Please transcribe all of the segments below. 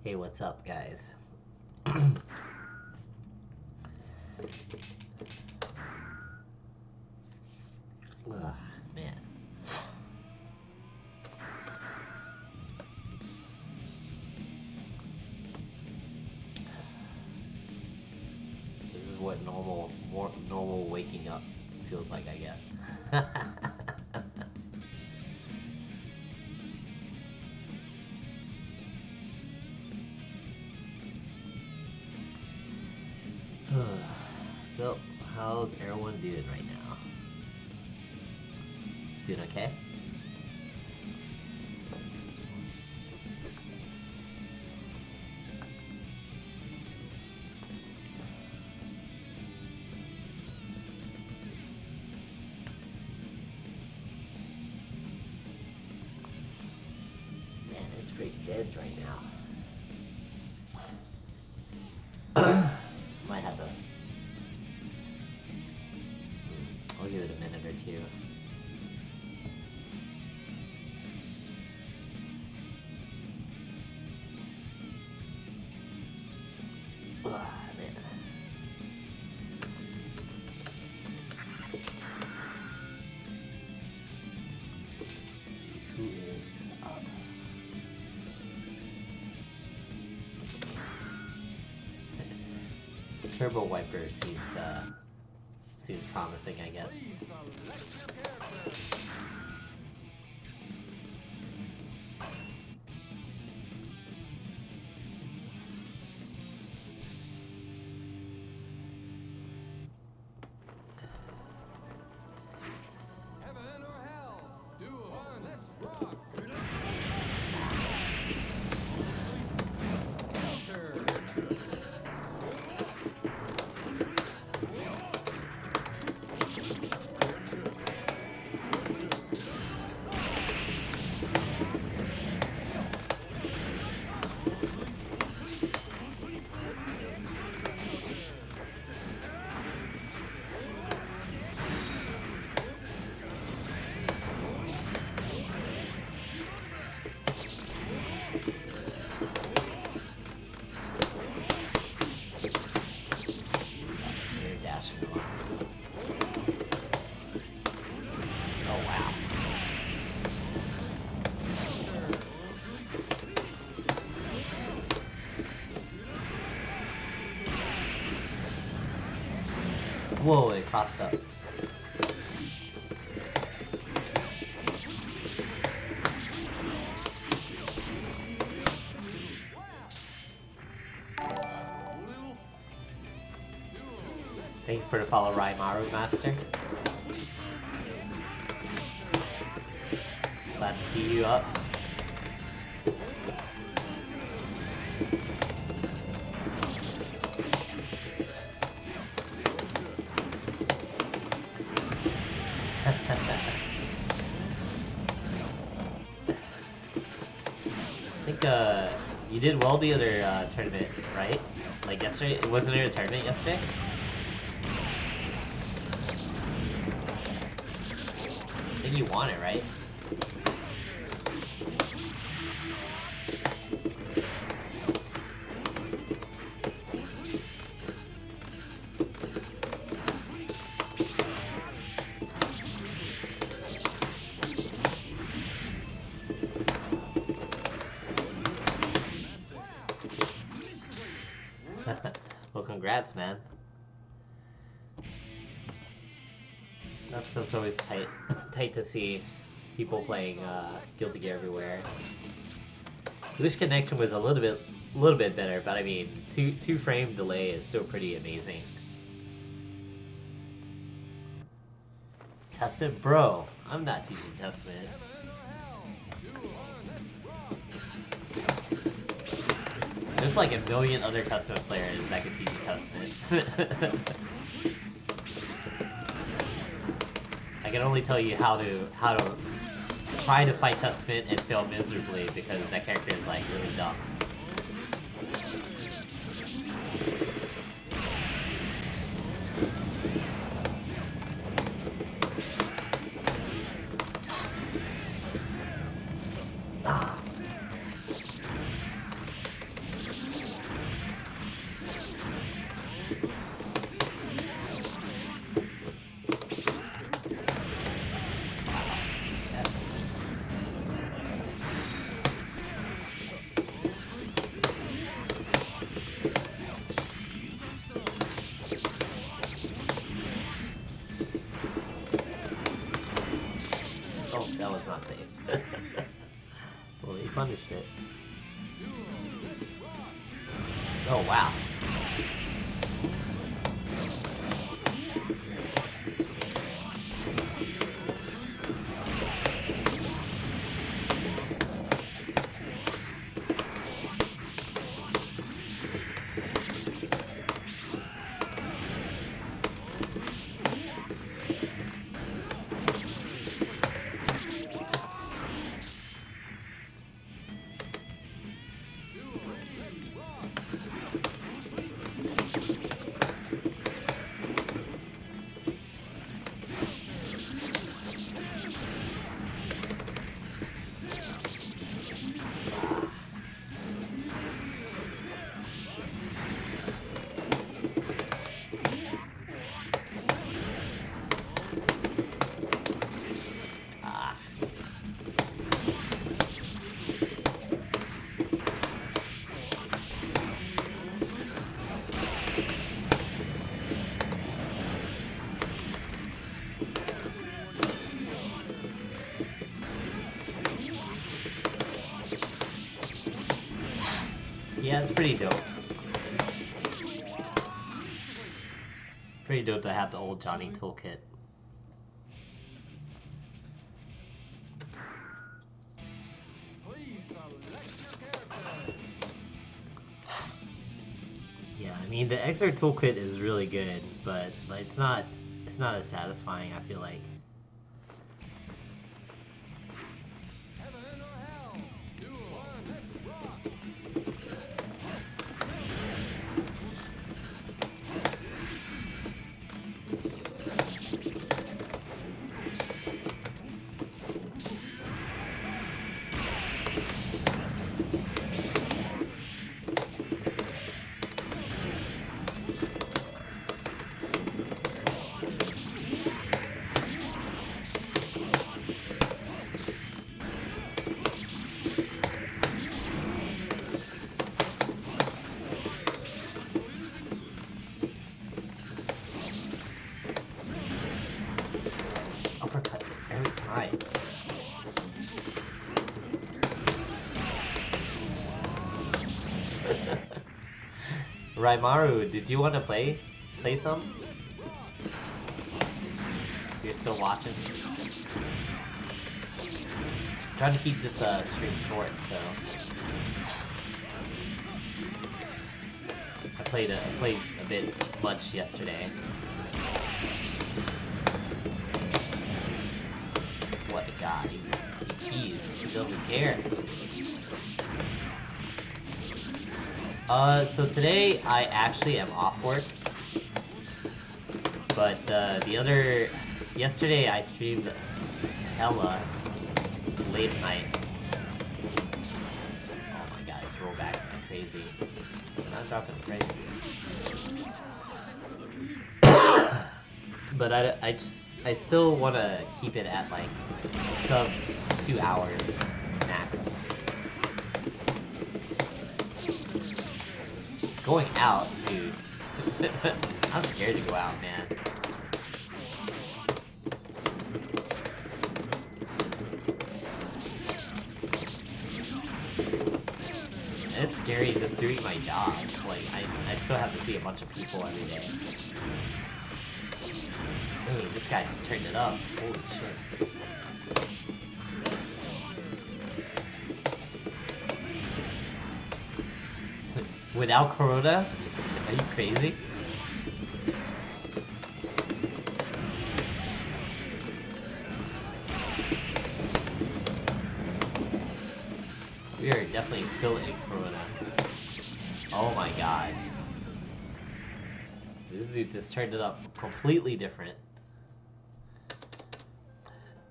Hey, what's up, guys? Ugh, man. This is what normal waking up feels like, I guess. So, how's everyone doing right now? Doing okay? Man, it's pretty dead right now. Might have to... I'll give it a minute or two. Man. Let's see who is up. Turbo Wiper seems promising, I guess. Whoa, it crossed up. Thank you for the follow, Raimaru Master. Glad to see you up. I think you did well the other tournament, right? Like yesterday? Wasn't there a tournament yesterday? I think you won it, right? Well, congrats, man. That's always tight to see people playing Guilty Gear everywhere. I wish connection was a little bit better, but I mean, two frame delay is still pretty amazing. Testament, bro. I'm not teaching Testament. There's like a million other Testament players that could teach you Testament. I can only tell you how to try to fight Testament and fail miserably because that character is like really dumb. That was not safe. Well, he punished it. Oh, wow. Yeah, it's pretty dope. Pretty dope to have the old Johnny toolkit. Yeah, I mean the XR toolkit is really good, but it's not as satisfying, I feel like. Uppercuts it every time. Raimaru, did you want to play some? You're still watching? I'm trying to keep this stream short, so I played a bit much yesterday. What a guy! TPs. He doesn't care. So today I actually am off work, but yesterday I streamed hella late at night. Oh my god, it's rollback like crazy. I'm not dropping prices. But I still want to keep it at like sub 2 hours max. Going out, dude. I'm scared to go out, man. And it's scary just doing my job. Like, I still have to see a bunch of people every day. Hey, this guy just turned it up. Holy shit. Without Corona? Are you crazy? We are definitely still in Corona. Oh my god. This dude just turned it up completely different.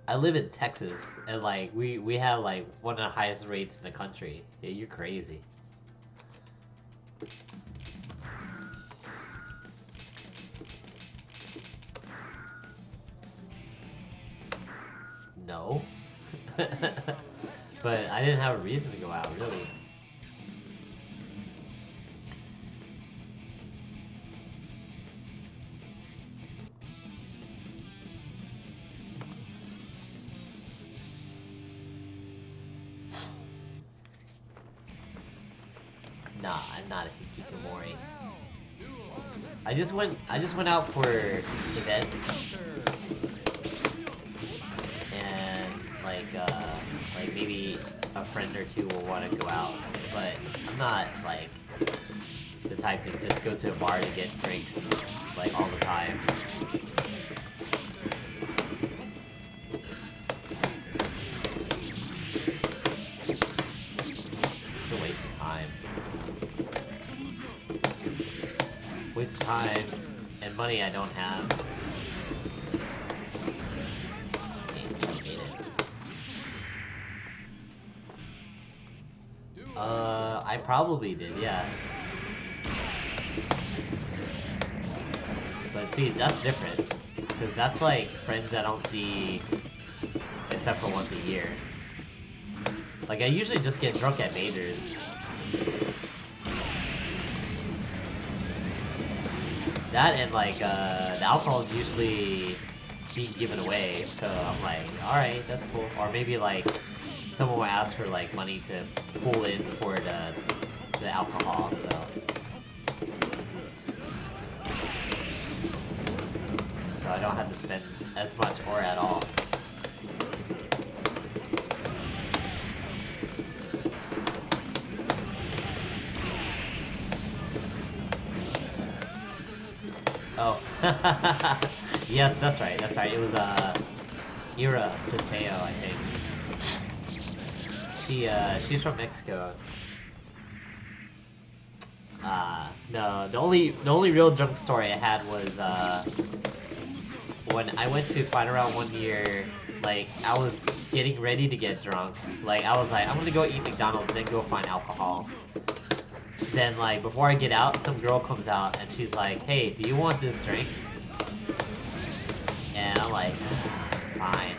I live in Texas, and like, we have like one of the highest rates in the country. Yeah, you're crazy. No. But I didn't have a reason to go out, really. Nah, I'm not a hikikomori. I just went out for events and like maybe a friend or two will want to go out, but I'm not like the type to just go to a bar to get drinks like all the time. It's a waste of time. Waste of time and money I don't have. I probably did, yeah. But see, that's different. Because that's like friends I don't see except for once a year. Like, I usually just get drunk at majors. That and like, the alcohol is usually being given away, so I'm like, alright, that's cool. Or maybe like, someone will ask for like money to pull in for the alcohol, so. So I don't have to spend as much or at all. Oh. Yes, that's right, that's right. It was, Ira Paseo, I think. She's from Mexico. No, the only real drunk story I had was, when I went to Final Round one year, like, I was getting ready to get drunk. Like, I was like, I'm gonna go eat McDonald's, then go find alcohol. Then, like, before I get out, some girl comes out, and she's like, hey, do you want this drink? And I'm like, fine.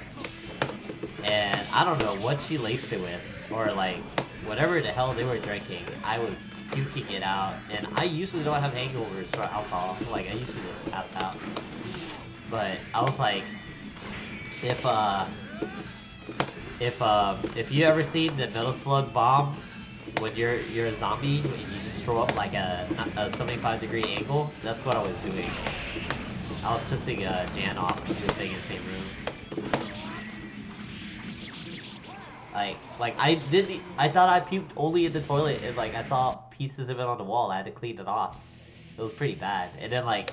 And I don't know what she laced it with, or, like, whatever the hell they were drinking, I was puking it out. And I usually don't have hangovers for alcohol. Like, I usually just pass out. But I was like, if you ever seen the Metal Slug bomb when you're a zombie and you just throw up like a 75-degree angle, that's what I was doing. I was pissing Jan off because we were staying in the same room. Like I thought I puked only in the toilet, and like I saw pieces of it on the wall. I had to clean it off. It was pretty bad. And then like,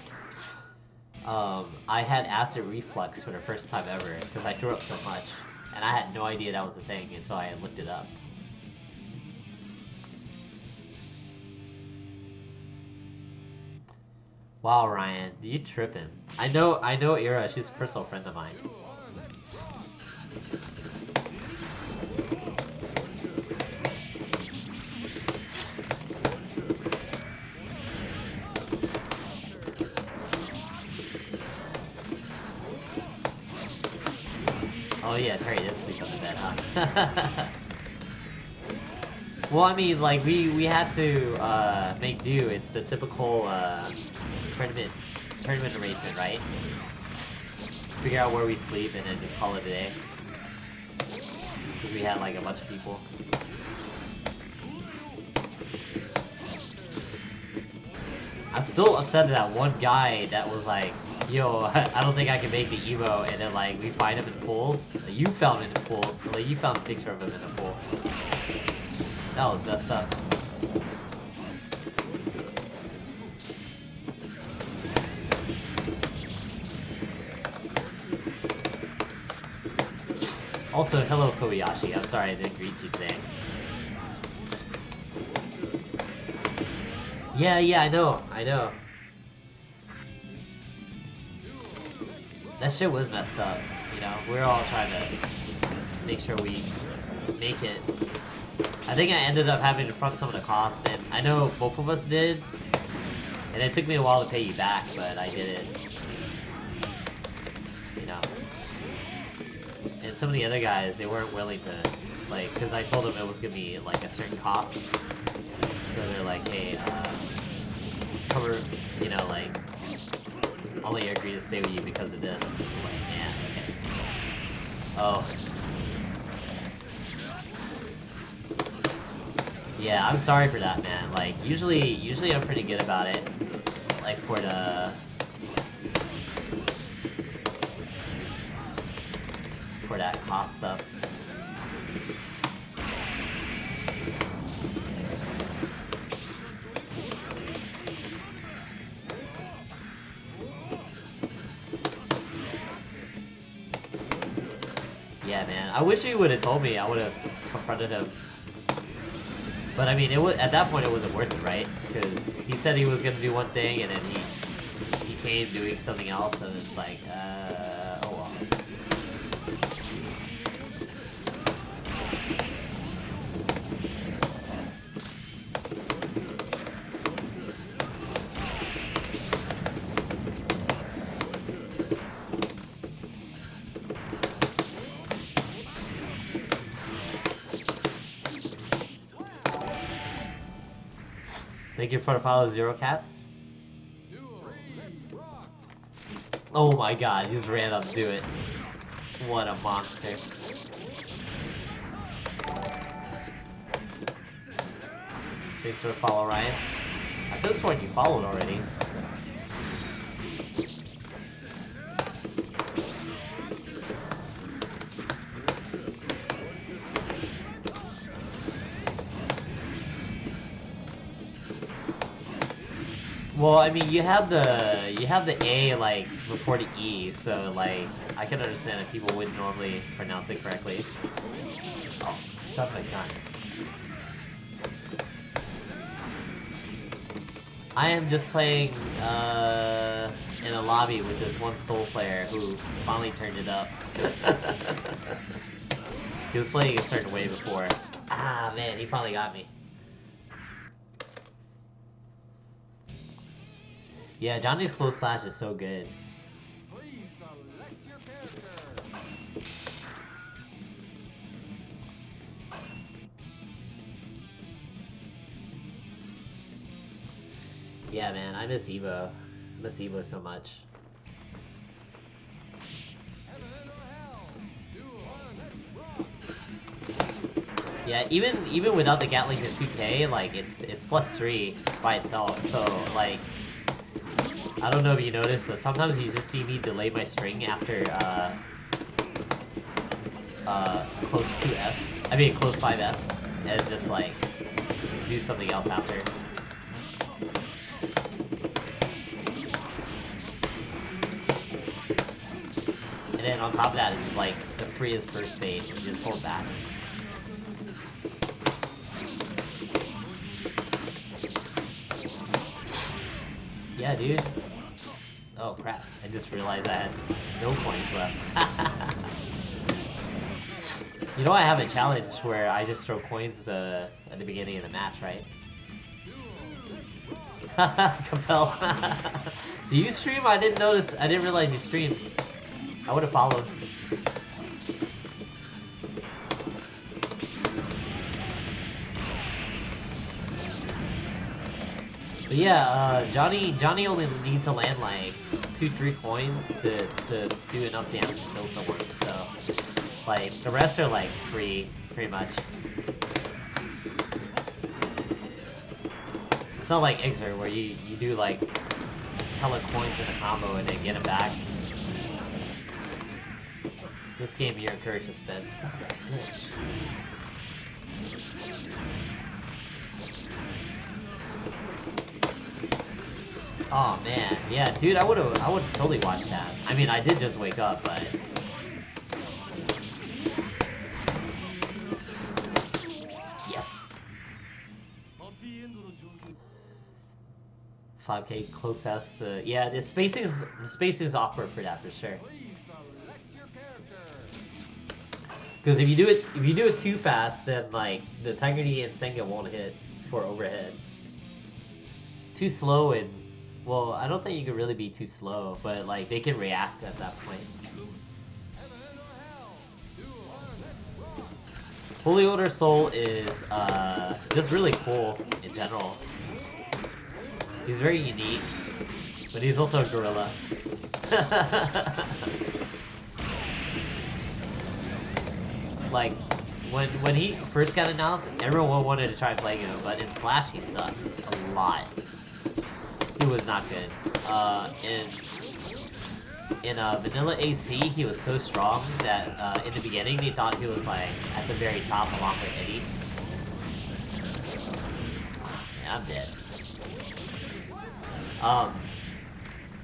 I had acid reflux for the first time ever because I threw up so much, and I had no idea that was a thing until I looked it up. Wow, Ryan, you tripping? I know, Ira. She's a personal friend of mine. Oh yeah, Terry did sleep on the bed, huh? Well, I mean, like, we had to make do. It's the typical tournament arrangement, right? Figure out where we sleep and then just call it a day. Because we had like a bunch of people. I'm still upset at that one guy that was like, yo, I don't think I can make the Evo, and then like we find him in pools. You found him in the pool. Like, you found a picture of him in the pool. That was messed up. Also, hello Kobayashi. I'm sorry I didn't greet you today. Yeah, I know. That shit was messed up, you know? We're all trying to make sure we make it. I think I ended up having to front some of the cost, and I know both of us did. And it took me a while to pay you back, but I did it. You know? And some of the other guys, they weren't willing to, like, because I told them it was gonna be, like, a certain cost. So they're like, hey, cover, you know, like, I'll let you agree to stay with you because of this. I'm like, man, okay. Oh. Yeah, I'm sorry for that, man. Like, usually I'm pretty good about it. Like, for that cost stuff. Yeah, man. I wish he would have told me. I would have confronted him. But I mean, at that point it wasn't worth it, right? Because he said he was gonna do one thing, and then he came doing something else, and it's like, oh well. Thank you for the follow, Zero Cats. Oh my god, he just ran up to it. What a monster. Thanks for the follow, Ryan. I could have sworn you followed already. Well, I mean, you have the A like before the E, so like I can understand if people wouldn't normally pronounce it correctly. Oh, son of a gun! I am just playing in a lobby with this one Soul player who finally turned it up. He was playing a certain way before. Ah man, he finally got me. Yeah, Johnny's close slash is so good. Please select your character. Yeah, man, I miss Evo. I miss Evo so much. Heaven or hell, do our next rock. Yeah, even without the Gatling to 2K, like it's +3 by itself. So like, I don't know if you noticed, but sometimes you just see me delay my string after close 2S. I mean close 5S, and just like do something else after. And then on top of that is like the freest burst bait. You just hold back. Yeah, dude. Oh crap, I just realized I had no coins left. You know I have a challenge where I just throw coins at the beginning of the match, right? Capel. Do you stream? I didn't notice. I didn't realize you streamed. I would have followed. But yeah, Johnny only needs to land like 2-3 coins to do enough damage to kill someone. So like the rest are like free, pretty much. It's not like Exer where you do like hella coins in a combo and then get them back. This game you're encouraged to spend. Son of a bitch. Oh man, yeah, dude, I would totally watch that. I mean, I did just wake up, but yes. 5K close S. Yeah, the space is awkward for that for sure. Please select your character. Because if you do it too fast, then like the Tiger-D and Senga won't hit for overhead. Too slow and well, I don't think you could really be too slow, but like they can react at that point. Heaven or hell, do our next rock. Holy Order Soul is just really cool in general. He's very unique, but he's also a gorilla. Like when he first got announced, everyone wanted to try playing him, but in Slash he sucked a lot. He was not good. In Vanilla AC, he was so strong that in the beginning they thought he was like at the very top along with Eddie. Yeah, I'm dead.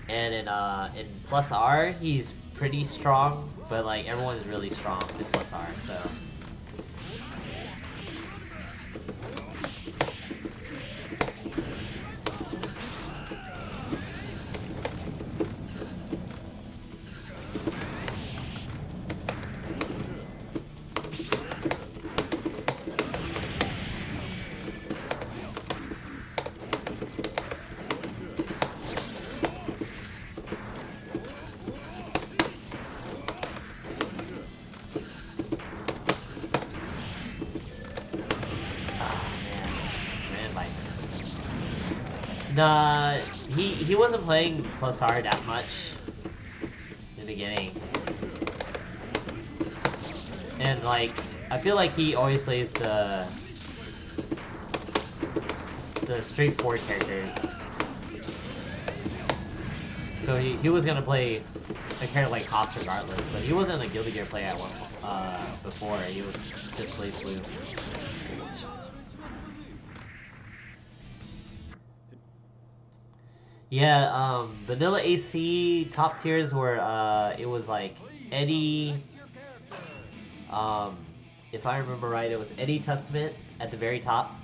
And in Plus R, he's pretty strong, but like everyone's really strong in Plus R, so. Nah, he wasn't playing Plus R that much in the beginning. And like, I feel like he always plays the straightforward characters. So he was gonna play a character like Haas regardless, but he wasn't a Guilty Gear player at one before. He was just plays blue. Yeah, Vanilla AC top tiers were it was like Eddie, if I remember right, it was Eddie Testament at the very top,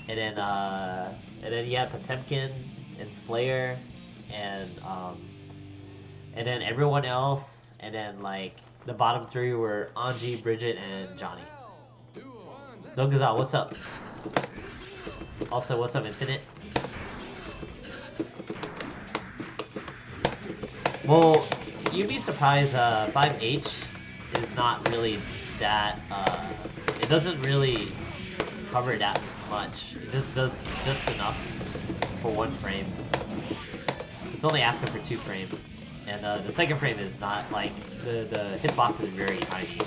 and then you had Potemkin and Slayer, and then everyone else, and then like the bottom three were Anji, Bridget, and Johnny. No Gazal, what's up? Also, what's up, Infinite? Well, you'd be surprised, 5H is not really that, it doesn't really cover that much. It just does just enough for one frame. It's only active for 2 frames. And the second frame is not, like, the hitbox is very tiny.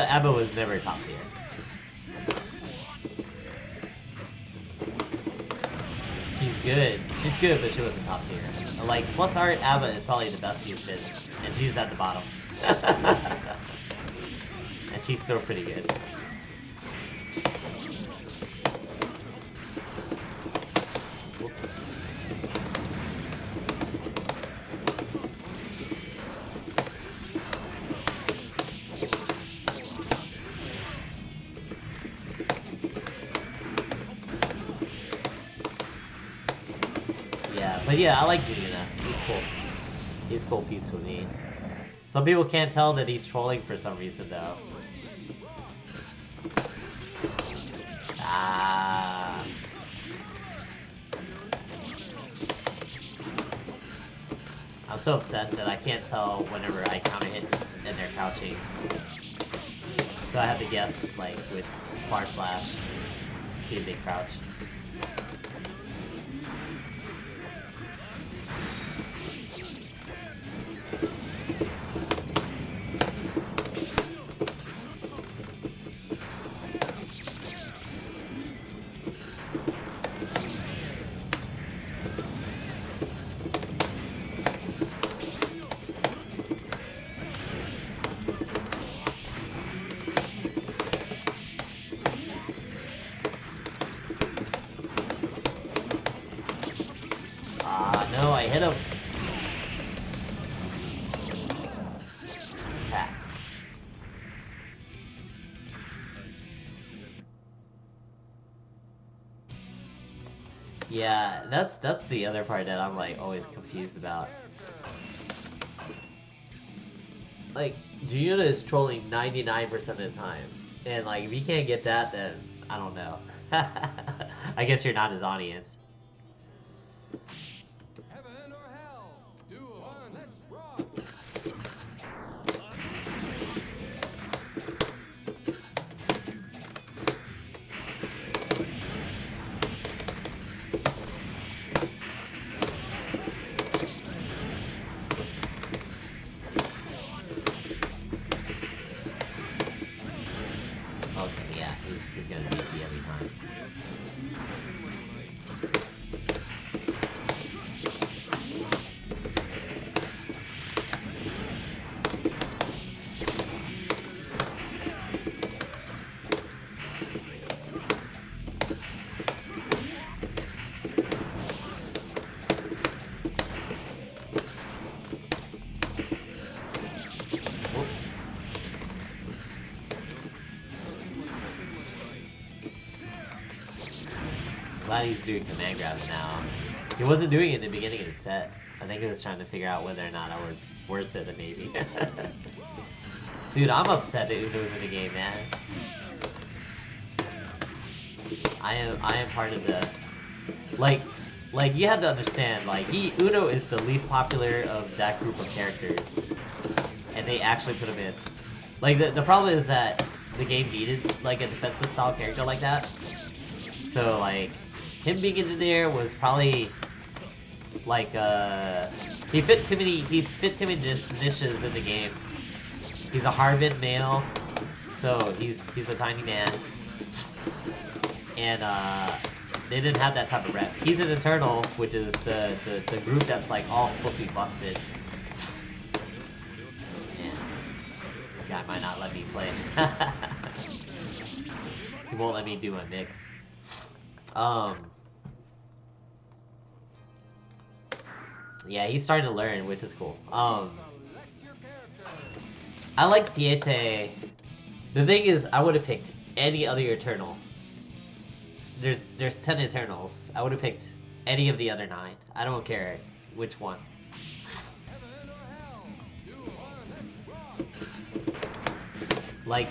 ABBA was never top tier. She's good, but she wasn't top tier. Like, Plus Art ABBA is probably the best she's been, and she's at the bottom. And she's still pretty good. Whoops. But yeah, I like Junina. He's cool. He's cool peeps with me. Some people can't tell that he's trolling for some reason, though. Ah. I'm so upset that I can't tell whenever I counter hit and they're crouching. So I have to guess, like, with bar slash, see if they crouch. No, I hit him. Ha. Yeah, that's the other part that I'm like always confused about. Like, Giuna is trolling 99% of the time. And, like, if you can't get that, then I don't know. I guess you're not his audience. Heaven or hell? Duel on, let's rock! Okay, yeah, he's gonna beat me every time. Whoops. Glad he's doing command grabs now. He wasn't doing it in the beginning of the set. I think he was trying to figure out whether or not I was worth it, maybe. Dude, I'm upset that Uno's in the game, man. I am part of the... Like, you have to understand, like, Uno is the least popular of that group of characters. And they actually put him in. Like, the problem is that the game needed, like, a defensive style character like that. So, like, him being in there was probably, like, he fit too many niches in the game. He's a Harvard male, so he's a tiny man. And, they didn't have that type of rep. He's an Eternal, which is the group that's, like, all supposed to be busted. This guy might not let me play. He won't let me do my mix. Yeah, he's starting to learn, which is cool. I like Siete. The thing is, I would have picked any other Eternal. There's 10 Eternals. I would have picked any of the other 9. I don't care which one. Like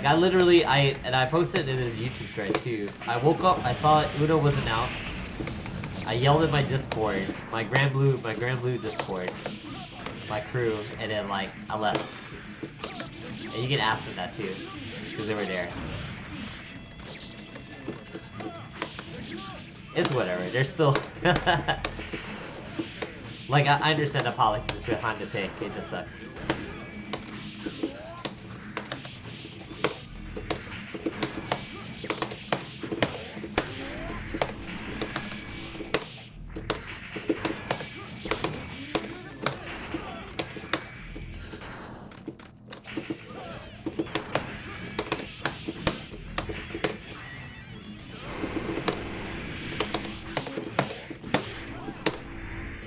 I literally, I posted it in his YouTube thread too. I woke up, I saw Uno was announced. I yelled at my Discord, my Grand Blue Discord, my crew, and then like I left. And you can ask them that too, because they were there. It's whatever. They're still like I understand the politics behind the pick. It just sucks.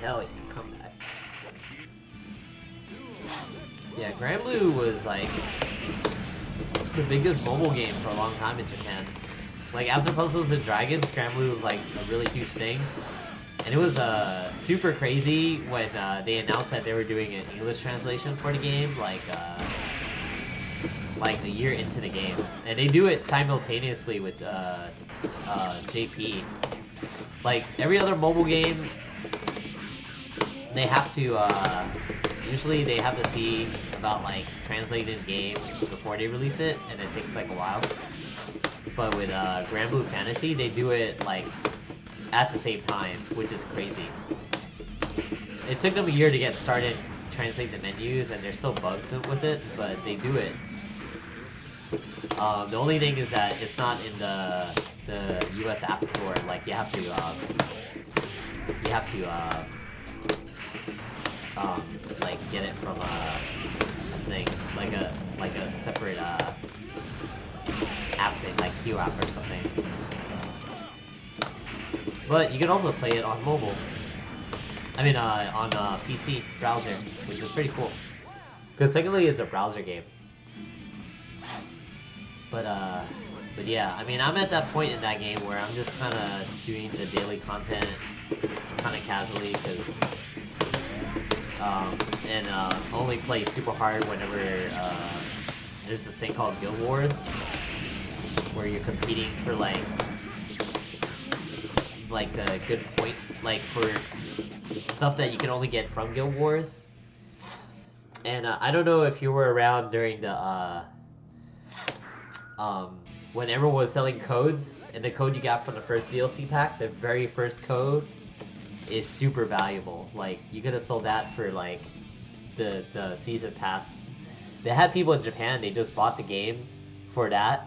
Hell yeah, come back. Yeah, Grand Blue was like the biggest mobile game for a long time in Japan. Like after Puzzles and Dragons, Grand Blue was like a really huge thing. And it was super crazy when they announced that they were doing an English translation for the game, like a year into the game. And they do it simultaneously with JP. Like every other mobile game, they have to, usually they have to see about like translated game before they release it, and it takes like a while. But with Grand Blue Fantasy, they do it like at the same time, which is crazy. It took them a year to get started, translate the menus, and there's still bugs with it, but they do it. The only thing is that it's not in the US App Store. Like you have to like get it from a thing, like a separate app thing, like Q app or something. But you can also play it on mobile. I mean, on PC browser, which is pretty cool. Because technically it's a browser game. But yeah, I mean, I'm at that point in that game where I'm just kind of doing the daily content kind of casually, because and only play super hard whenever there's this thing called Guild Wars, where you're competing for like a good point, like for stuff that you can only get from Guild Wars. And I don't know if you were around during the when everyone was selling codes, and the code you got from the first DLC pack, the very first code, is super valuable. Like, you could have sold that for like the season pass. They had people in Japan, they just bought the game for that,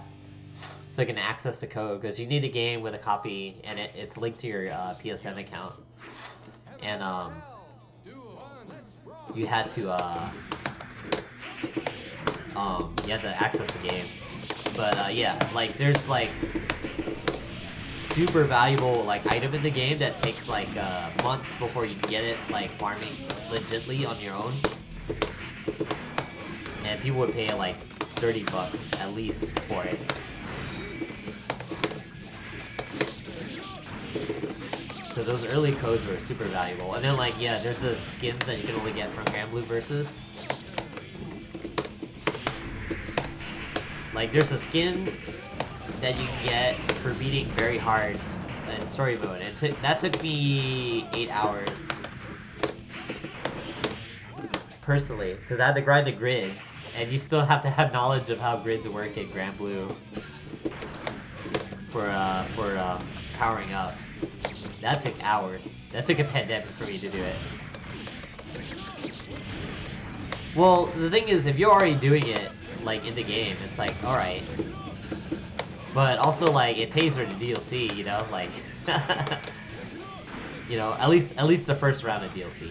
so they can access the code, because you need a game with a copy, and it's linked to your PSN account. And you had to access the game. But yeah, like there's like super valuable like item in the game that takes like months before you can get it, like farming legitly on your own. And people would pay like $30 at least for it. So those early codes were super valuable. And then like, yeah, there's the skins that you can only get from Granblue Versus. Like, there's a skin that you can get for beating very hard in story mode, and that took me 8 hours. Personally, because I had to grind the grids, and you still have to have knowledge of how grids work in Granblue for powering up. That took hours. That took a pandemic for me to do it. Well, the thing is, if you're already doing it, like, in the game, it's like, alright. But also, like, it pays for the DLC, you know? Like, you know, at least the first round of DLC.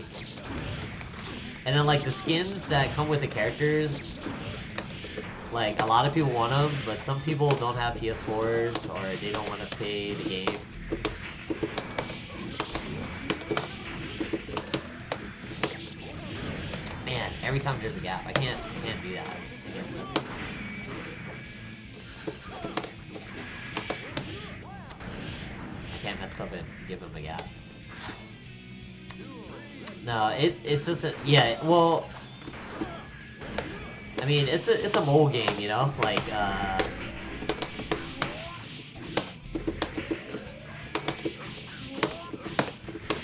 And then, like, the skins that come with the characters, like, a lot of people want them, but some people don't have PS4s, or they don't want to pay the game. Man, every time there's a gap, I can't do that. I can't mess up and give him a gap. No, it's just a, yeah, well, I mean, it's a mobile game, you know, like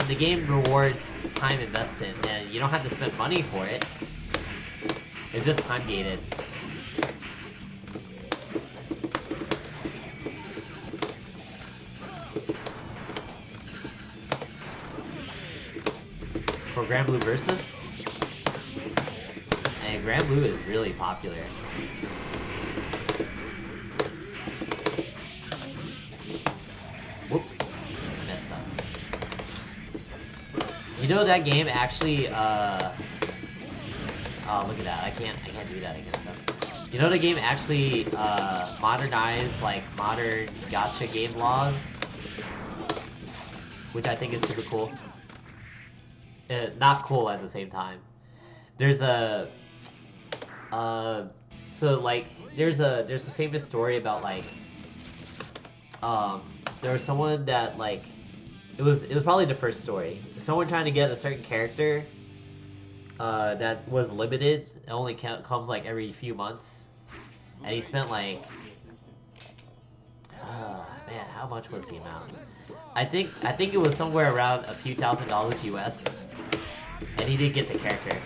the game rewards time invested, and you don't have to spend money for it. It's just time gated. For Granblue Versus? And Granblue is really popular. Whoops. I messed up. You know that game actually, oh, look at that. I can't do that against them. You know the game actually, modernized, like, modern gacha game laws? Which I think is super cool. Not cool at the same time. There's a, so, like, there's a famous story about, like, there was someone that, like, it was probably the first story. Someone trying to get a certain character, that was limited. It only comes, like, every few months. And he spent, like, man, how much was the amount? I think it was somewhere around a few $1,000s US. And he didn't get the character.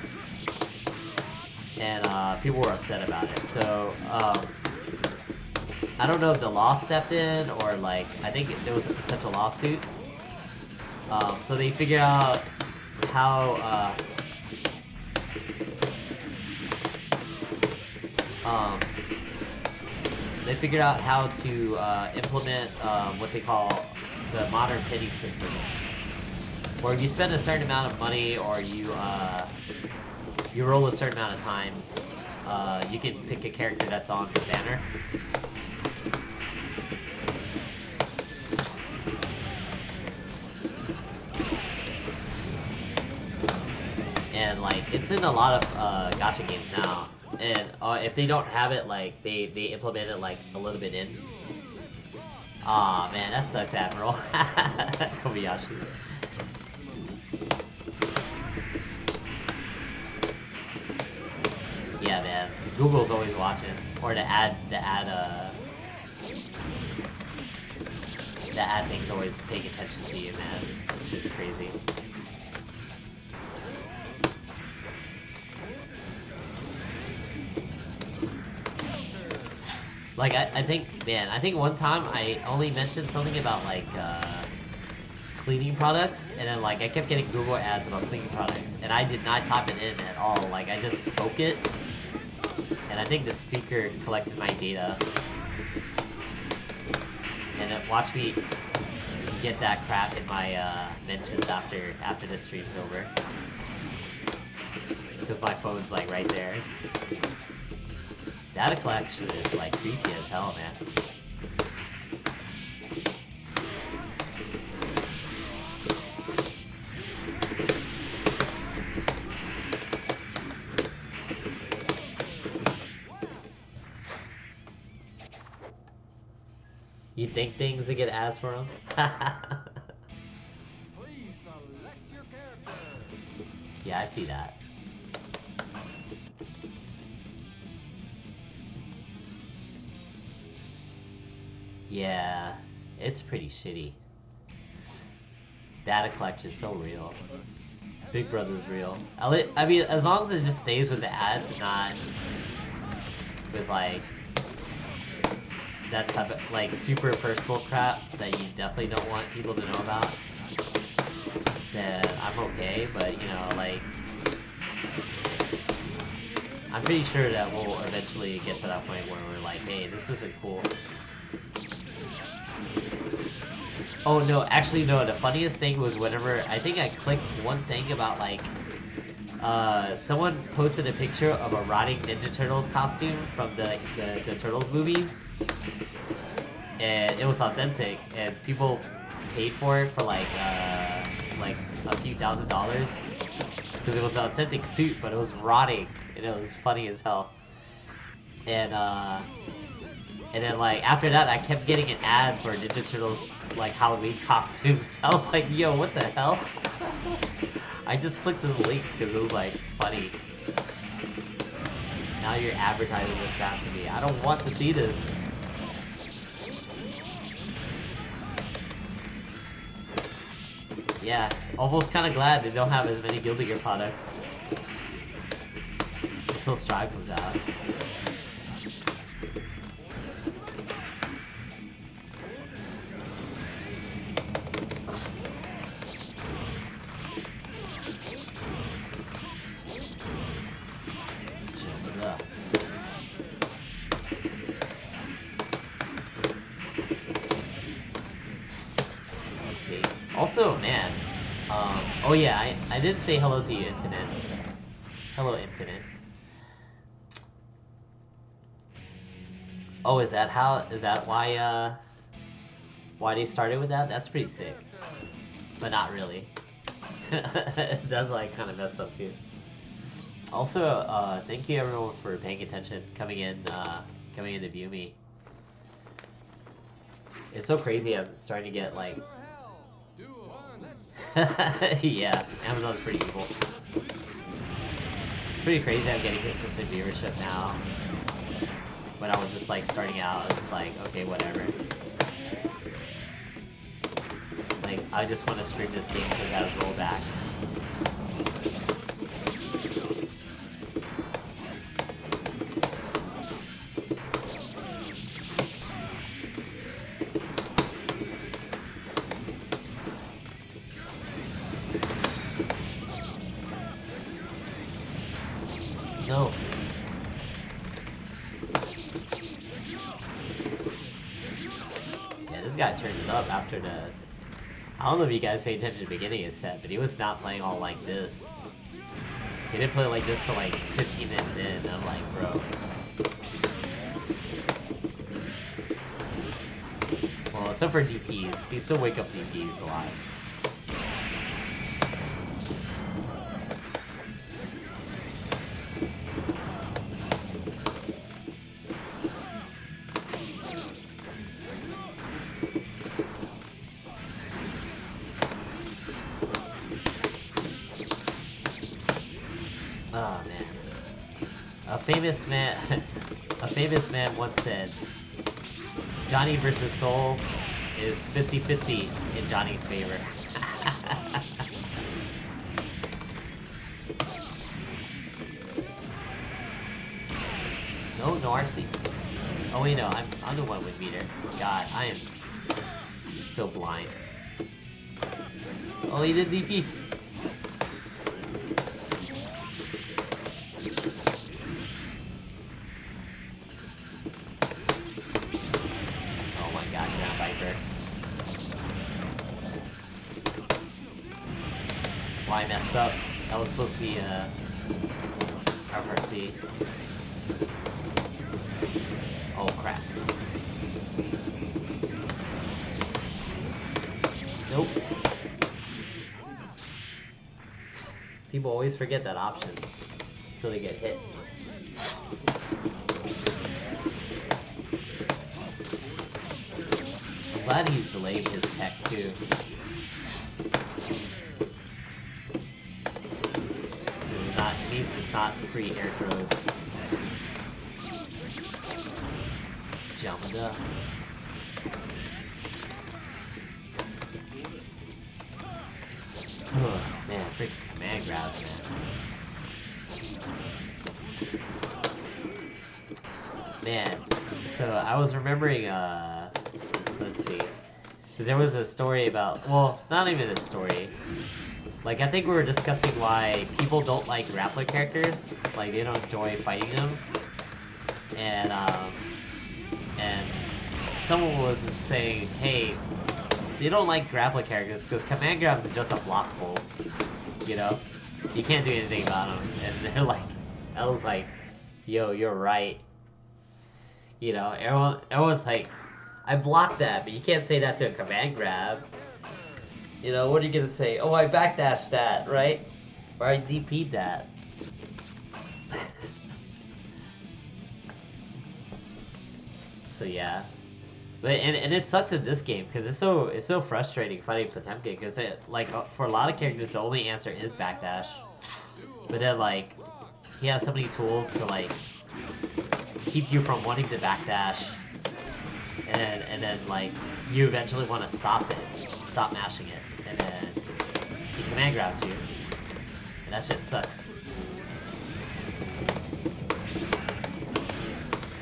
And, people were upset about it. So, I don't know if the law stepped in, or, like, I think there was a potential lawsuit. So they figured out how, they figured out how to implement what they call the modern pinning system, where if you spend a certain amount of money, or you roll a certain amount of times, you can pick a character that's on the banner. And, like, it's in a lot of gacha games now. And if they don't have it, like, they implement it, like, a little bit in. Aw, man, that sucks, Admiral. Kobayashi. Yeah, man. Google's always watching. Or the ad thing's always paying attention to you, man. That shit's crazy. Like, I think, man, I think one time I only mentioned something about, like, cleaning products, and then, like, I kept getting Google ads about cleaning products, and I did not type it in at all. Like, I just spoke it, and I think the speaker collected my data. And it watched me get that crap in my, mentions after the stream's over. Because my phone's, like, right there. Data collection is, like, creepy as hell, man. You think things would get ads for them? Please select your character. Yeah, I see that. Yeah, it's pretty shitty. Data collection is so real. Big Brother's real. I mean, as long as it just stays with the ads and not with, like, that type of, like, super personal crap that you definitely don't want people to know about, then I'm okay, but, you know, like, I'm pretty sure that we'll eventually get to that point where we're like, hey, this isn't cool. Oh no, actually no, the funniest thing was whenever, I think I clicked one thing about, like, someone posted a picture of a rotting Ninja Turtles costume from the Turtles movies, and it was authentic, and people paid for it for like a few $1,000s, because it was an authentic suit, but it was rotting, and it was funny as hell. And then, like, after that, I kept getting an ad for Ninja Turtles, like, Halloween costumes. I was like, yo, what the hell? I just clicked this link because it was, like, funny. Now you're advertising this crap to me. I don't want to see this. Yeah, almost kind of glad they don't have as many Guilty Gear products. Until Strive comes out. Also, man, oh yeah, I did say hello to you, Infinite. Hello, Infinite. Oh, is that why they started with that? That's pretty sick. But not really. That's, like, kind of messed up too. Also, thank you everyone for paying attention, coming in to view me. It's so crazy, I'm starting to get, like... Yeah, Amazon's pretty evil. It's pretty crazy I'm getting consistent viewership now. When I was just, like, starting out, it's like, okay, whatever. Like, I just want to stream this game because it has rollback. No. Yeah, this guy turned it up after the... I don't know if you guys paid attention to the beginning of his set, but he was not playing all like this. He didn't play like this till like 15 minutes in, and I'm like, bro. Well, except for DPs. He still wake up DPs a lot. Oh, man. A famous man, a famous man once said, Johnny versus Soul is 50-50 in Johnny's favor. No, no RC. Oh wait, no, I'm the one with meter. God, I am so blind. Oh, he did DP. Oh my god, Ground Viper. Well, I messed up. That was supposed to be RC. Oh crap. Nope. People always forget that option until they get hit. I'm glad he's delayed his tech too. It means it's not free air throws. Jumped up. Oh, man, freaking command grabs, man. Man, so I was remembering, let's see. So there was a story about, well, not even a story. Like, I think we were discussing why people don't like grappler characters. Like, they don't enjoy fighting them. And someone was saying, hey, they don't like grappler characters because command grabs are just unblockables. You know? You can't do anything about them. And they're like, I was like, yo, you're right. You know, everyone's like, I blocked that, but you can't say that to a command grab. You know, what are you gonna say? Oh, I backdashed that, right? Or I DP'd that. So yeah. But and it sucks in this game because it's so frustrating fighting Potemkin because it like for a lot of characters the only answer is backdash, but then like he has so many tools to like keep you from wanting to backdash, and then like you eventually want to stop mashing it, and then he command grabs you, and that shit sucks.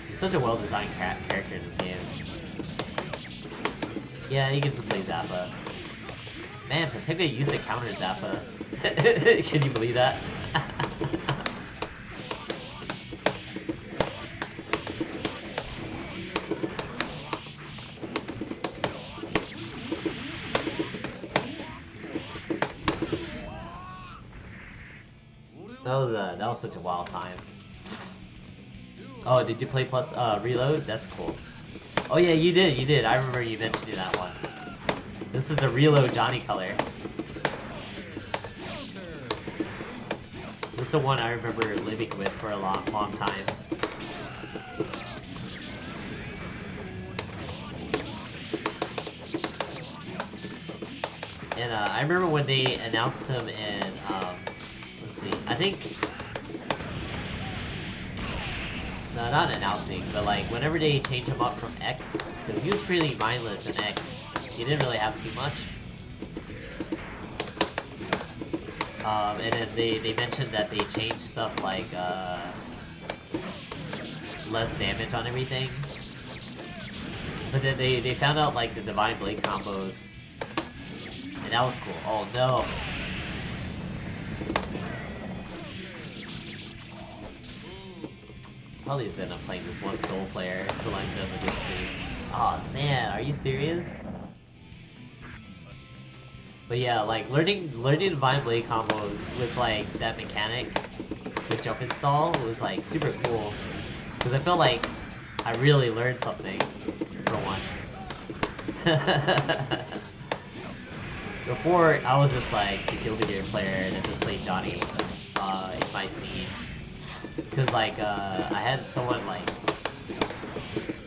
He's such a well-designed character in this game. Yeah, he can just play Zappa. Man, Potemkin used to counter Zappa. Can you believe that? That was such a wild time. Oh, did you play plus reload? That's cool. Oh yeah, you did. I remember you mentioned that once. This is the reload Johnny color. This is the one I remember living with for a long time. And I remember when they announced him in, let's see, I think, no, not announcing, but like whenever they changed him up from X, because he was pretty mindless in X, he didn't really have too much. And then they mentioned that they changed stuff like less damage on everything. But then they found out like the Divine Blade combos, and that was cool. Oh no! Probably just end up playing this one soul player until I'm done with this stream. Oh man, are you serious? But yeah, like learning Divine Blade combos with like that mechanic with jump install was like super cool because I felt like I really learned something for once. Before I was just like the Guilty Gear player and just played Johnny in my scene. Cause like I had someone like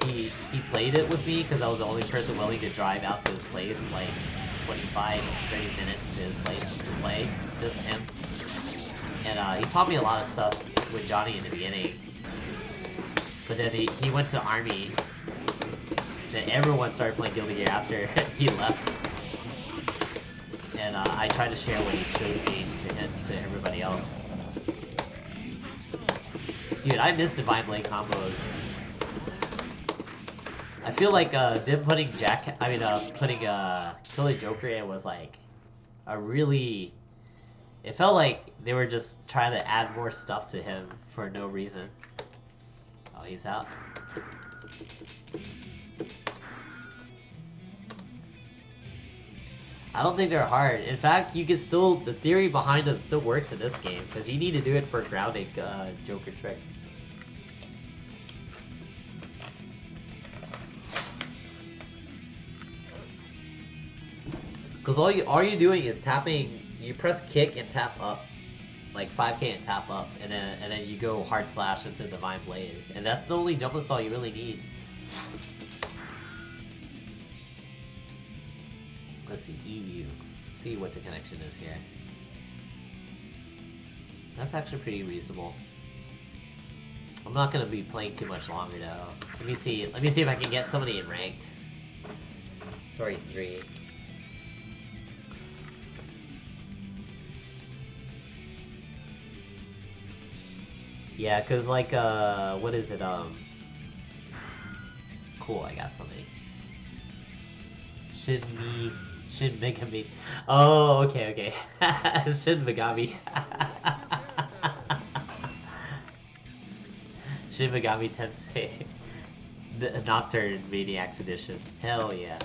he played it with me because I was the only person willing to drive out to his place like 25-30 minutes to his place to play, just him. And he taught me a lot of stuff. with Johnny in the beginning. But then he went to Army. Then everyone started playing Guilty Gear after he left. And I tried to share what he showed me to everybody else. Dude, I miss Divine Blade combos. I feel like them putting Kill the Joker in was like a really... It felt like they were just trying to add more stuff to him for no reason. Oh, he's out. I don't think they're hard. In fact, you can still... The theory behind them still works in this game, because you need to do it for grounding Joker trick. Because all you're doing is tapping. You press kick and tap up, like 5K and tap up, and then you go hard slash into Divine Blade, and that's the only jump install you really need. Let's see, EU. See what the connection is here. That's actually pretty reasonable. I'm not gonna be playing too much longer though. Let me see if I can get somebody in ranked. Sorry, 3. Yeah, cause like what is it? Cool, I got something. Shin Megami. Oh, okay. Shin Megami. Shin Megami Tensei. The Nocturne Maniacs Edition. Hell yeah.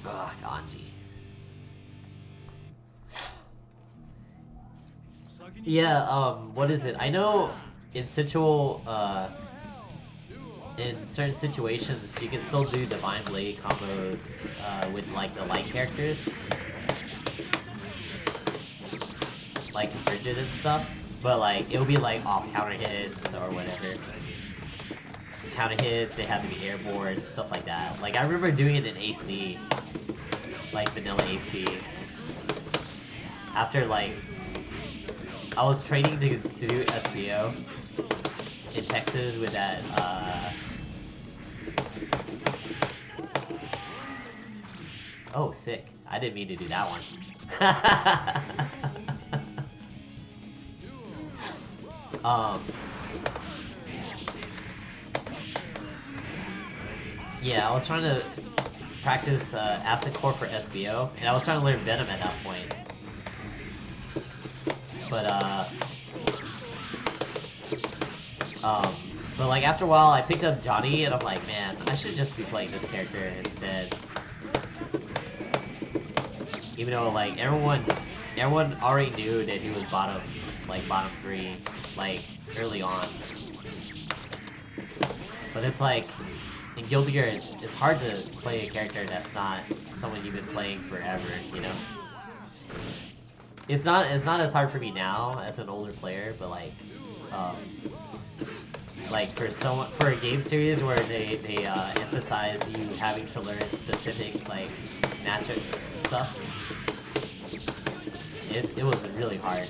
Ugh, Ganji. Yeah, what is it? I know in in certain situations, you can still do Divine Blade combos with like the light characters, like Bridget and stuff. But like it'll be like off counter hits or whatever. Counter hits, they have to be airborne, stuff like that. Like I remember doing it in AC, like vanilla AC. After like I was training to do SBO in Texas with that, Oh, sick. I didn't mean to do that one. Yeah, I was trying to practice Acid Core for SBO, and I was trying to learn Venom at that point. But like after a while I picked up Johnny and I'm like, man, I should just be playing this character instead. Even though like everyone already knew that he was bottom 3, like early on. But it's like in Guilty Gear it's hard to play a character that's not someone you've been playing forever, you know? It's not as hard for me now as an older player, but like for a game series where they emphasize you having to learn specific like matchup stuff, it was really hard.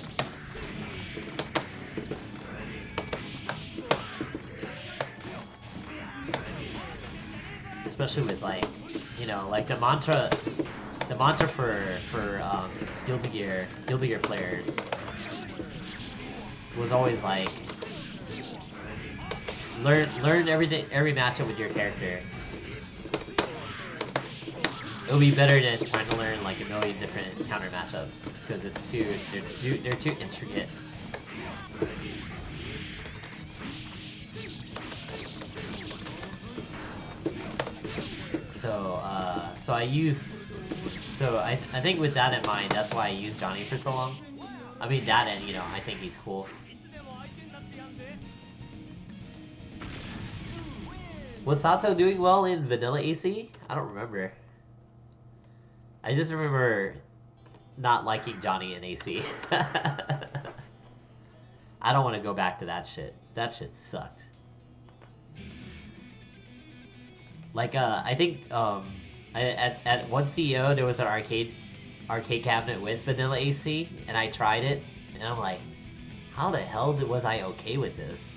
Especially with like, you know, like the mantra for Guilty Gear players was always like learn everything, every matchup with your character. It'll be better than trying to learn like a million different counter matchups because they're too intricate. So I think with that in mind, that's why I used Johnny for so long. I mean that, and you know, I think he's cool. Was Sato doing well in vanilla AC? I don't remember. I just remember not liking Johnny in AC. I don't want to go back to that shit. That shit sucked. Like, I think, at one CEO, there was an arcade arcade cabinet with vanilla AC, and I tried it, and I'm like, how the hell was I okay with this?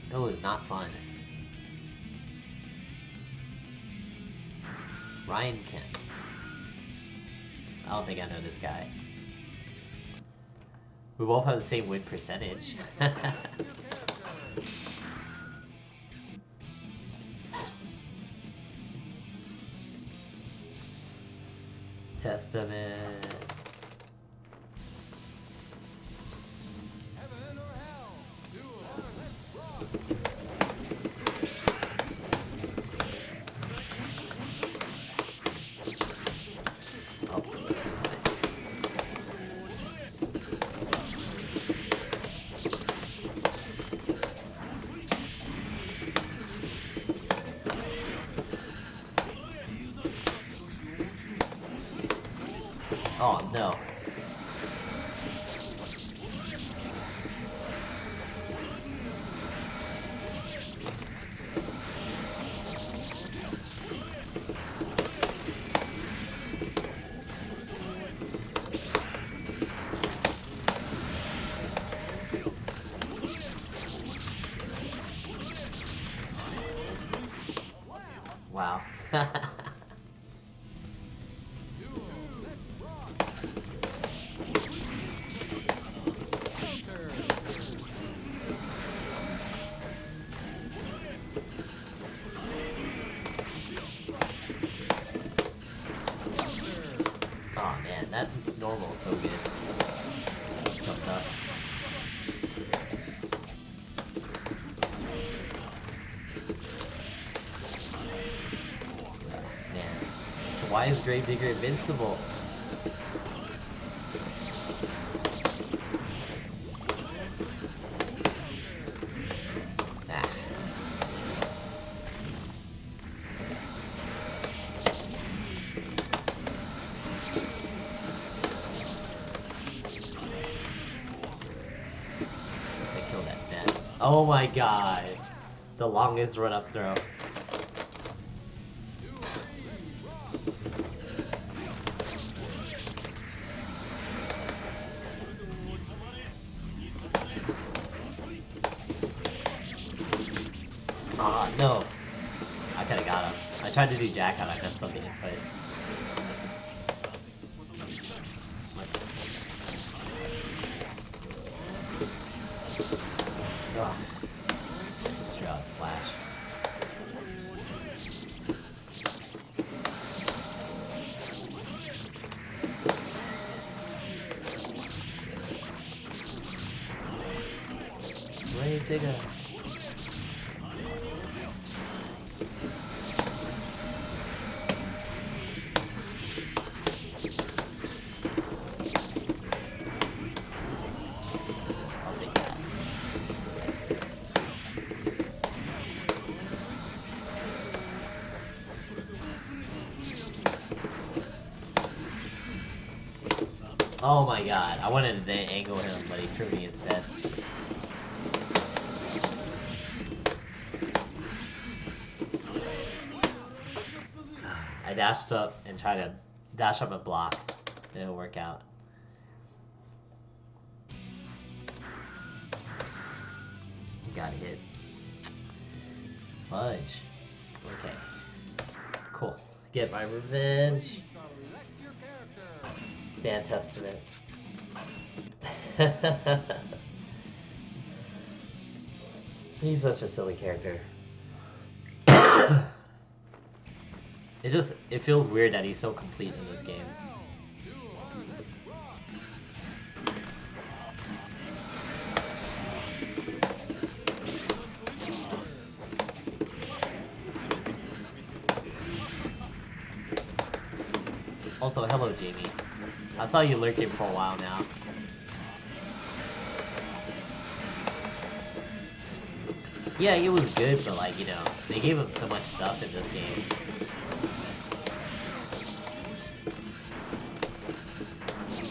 It was not fun. Ryan Kent. I don't think I know this guy. We both have the same win percentage. Testament. Heaven or hell? Duel or let's rock. Oh, let's see. Oh no. Wow. Duel, let's rock. Counter. Oh man, that normal is so good. Jump dust. Man. So why is Gravedigger invincible? Ah. Let's say kill that net. Oh my god. The longest run up throw. Ah, no. I could've got him. I tried to do jack out, I messed up the input. Ugh. Just draw a slash. Grave digger. I'll take that. Oh my god, I wanted to angle him, but he threw me instead. I dashed up and tried to dash up and block. Didn't work out. Got hit. Fudge. Okay. Cool. Get my revenge. Select your character. Band Testament. He's such a silly character. It feels weird that he's so complete in this game. Duel or let's rock. Also, hello Jamie. I saw you lurking for a while now. Yeah, it was good, but like, you know, they gave him so much stuff in this game.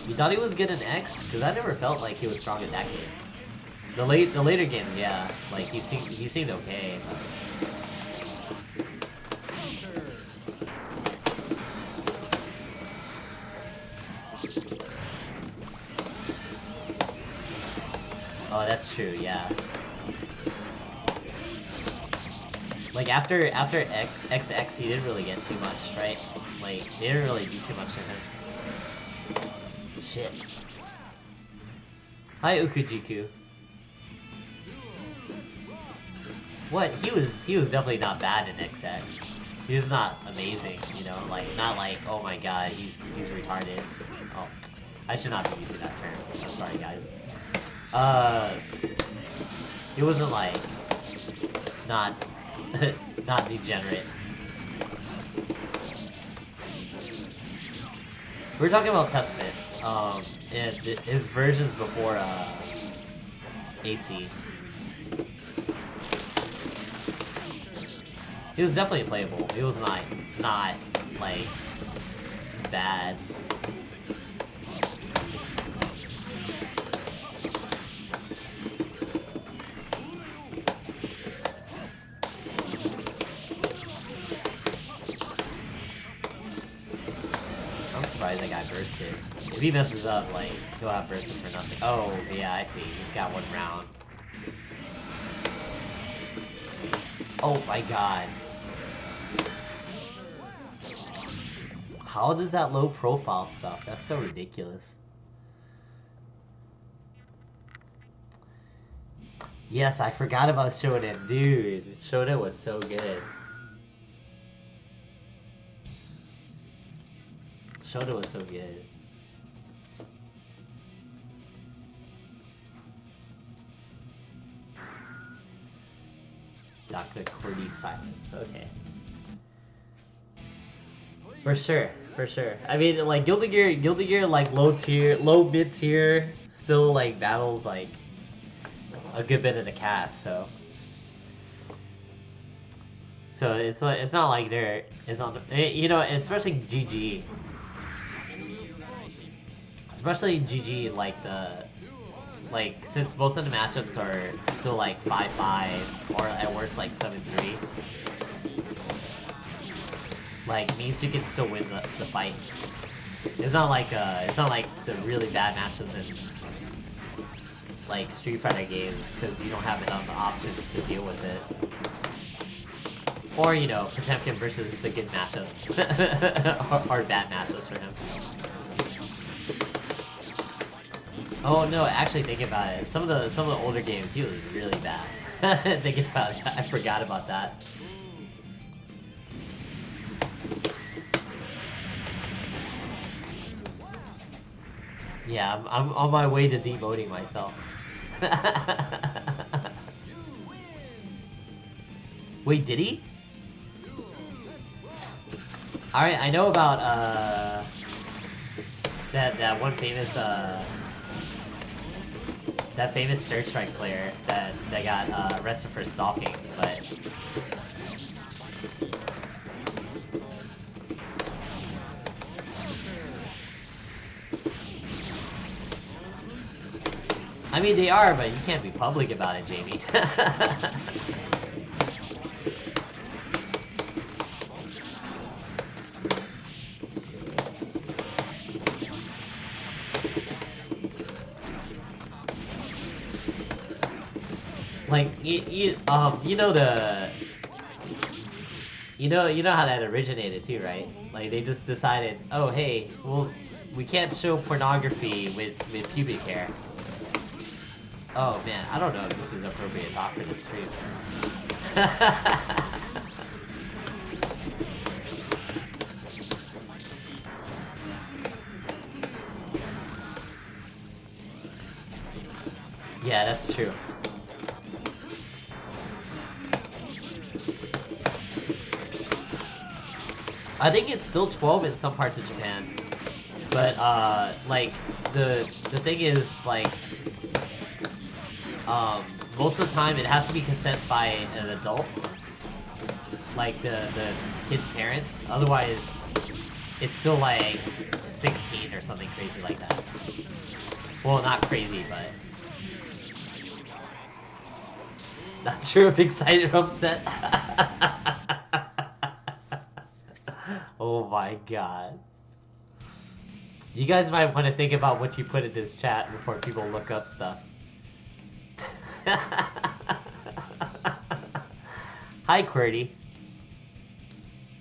You thought he was good in X? Because I never felt like he was strong in that game. The later games, yeah, like he seemed okay. But... Counter. Oh, that's true, yeah. Like, after XX, he didn't really get too much, right? Like, they didn't really do too much to him. Shit. Hi, Ukujiku. What? He was definitely not bad in XX. He was not amazing, you know, like, not like, oh my god, he's retarded. Oh, I should not be using that term. I'm sorry, guys. It wasn't like, not, not degenerate. We're talking about Testament, and his versions before, AC. It was definitely playable. It was not like, bad. I'm surprised that guy bursted. If he messes up, like, he'll have bursted for nothing. Oh, yeah, I see. He's got one round. Oh my god. How does that low profile stuff? That's so ridiculous. Yes, I forgot about Shonen. Dude, Shonen was so good. Shonen was so good. Dr. Cordy's silence. Okay. For sure, for sure. I mean, like, Guilty Gear, like, low mid tier, still, like, battles, like, a good bit of the cast, so. So it's not like it's on, you know, especially GG. Especially GG, like, since most of the matchups are still, like, 5-5, or at worst, like, 7-3. Like, means you can still win the fights. It's not like the really bad matchups in, like, Street Fighter games, because you don't have enough options to deal with it. Or, you know, Potemkin versus the good matchups. or bad matchups for him. Oh no, actually thinking about it, some of the older games, he was really bad. Thinking about it, I forgot about that. Yeah, I'm on my way to demoting myself. Wait, did he? Alright, I know about, that one famous, that famous Third Strike player that got, arrested for stalking, but... I mean, they are, but you can't be public about it, Jamie. Like, you know the... You know how that originated too, right? Like, they just decided, oh hey, well, we can't show pornography with pubic hair. Oh man, I don't know if this is appropriate talk for this stream. Yeah, that's true. I think it's still 12 in some parts of Japan. But, like, the thing is, like, most of the time it has to be consent by an adult. Like, the kid's parents. Otherwise, it's still, like, 16 or something crazy like that. Well, not crazy, but... Not sure if excited or upset. Oh my god. You guys might want to think about what you put in this chat before people look up stuff. Hi, QWERTY.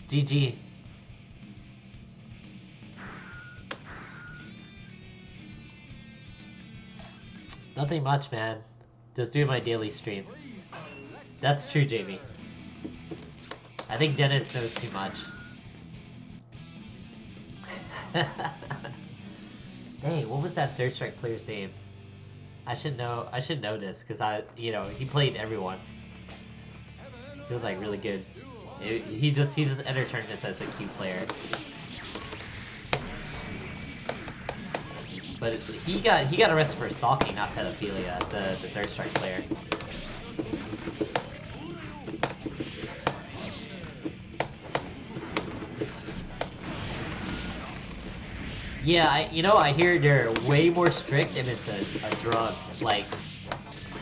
GG. Nothing much, man. Just doing my daily stream. That's true, Jamie. I think Dennis knows too much. Hey, what was that Third Strike player's name? I should know this because he played everyone. He was like really good. He just entered tournaments as a Q player. But he got arrested for stalking, not pedophilia. The Third Strike player. Yeah, I hear they're way more strict if it's a drug. Like,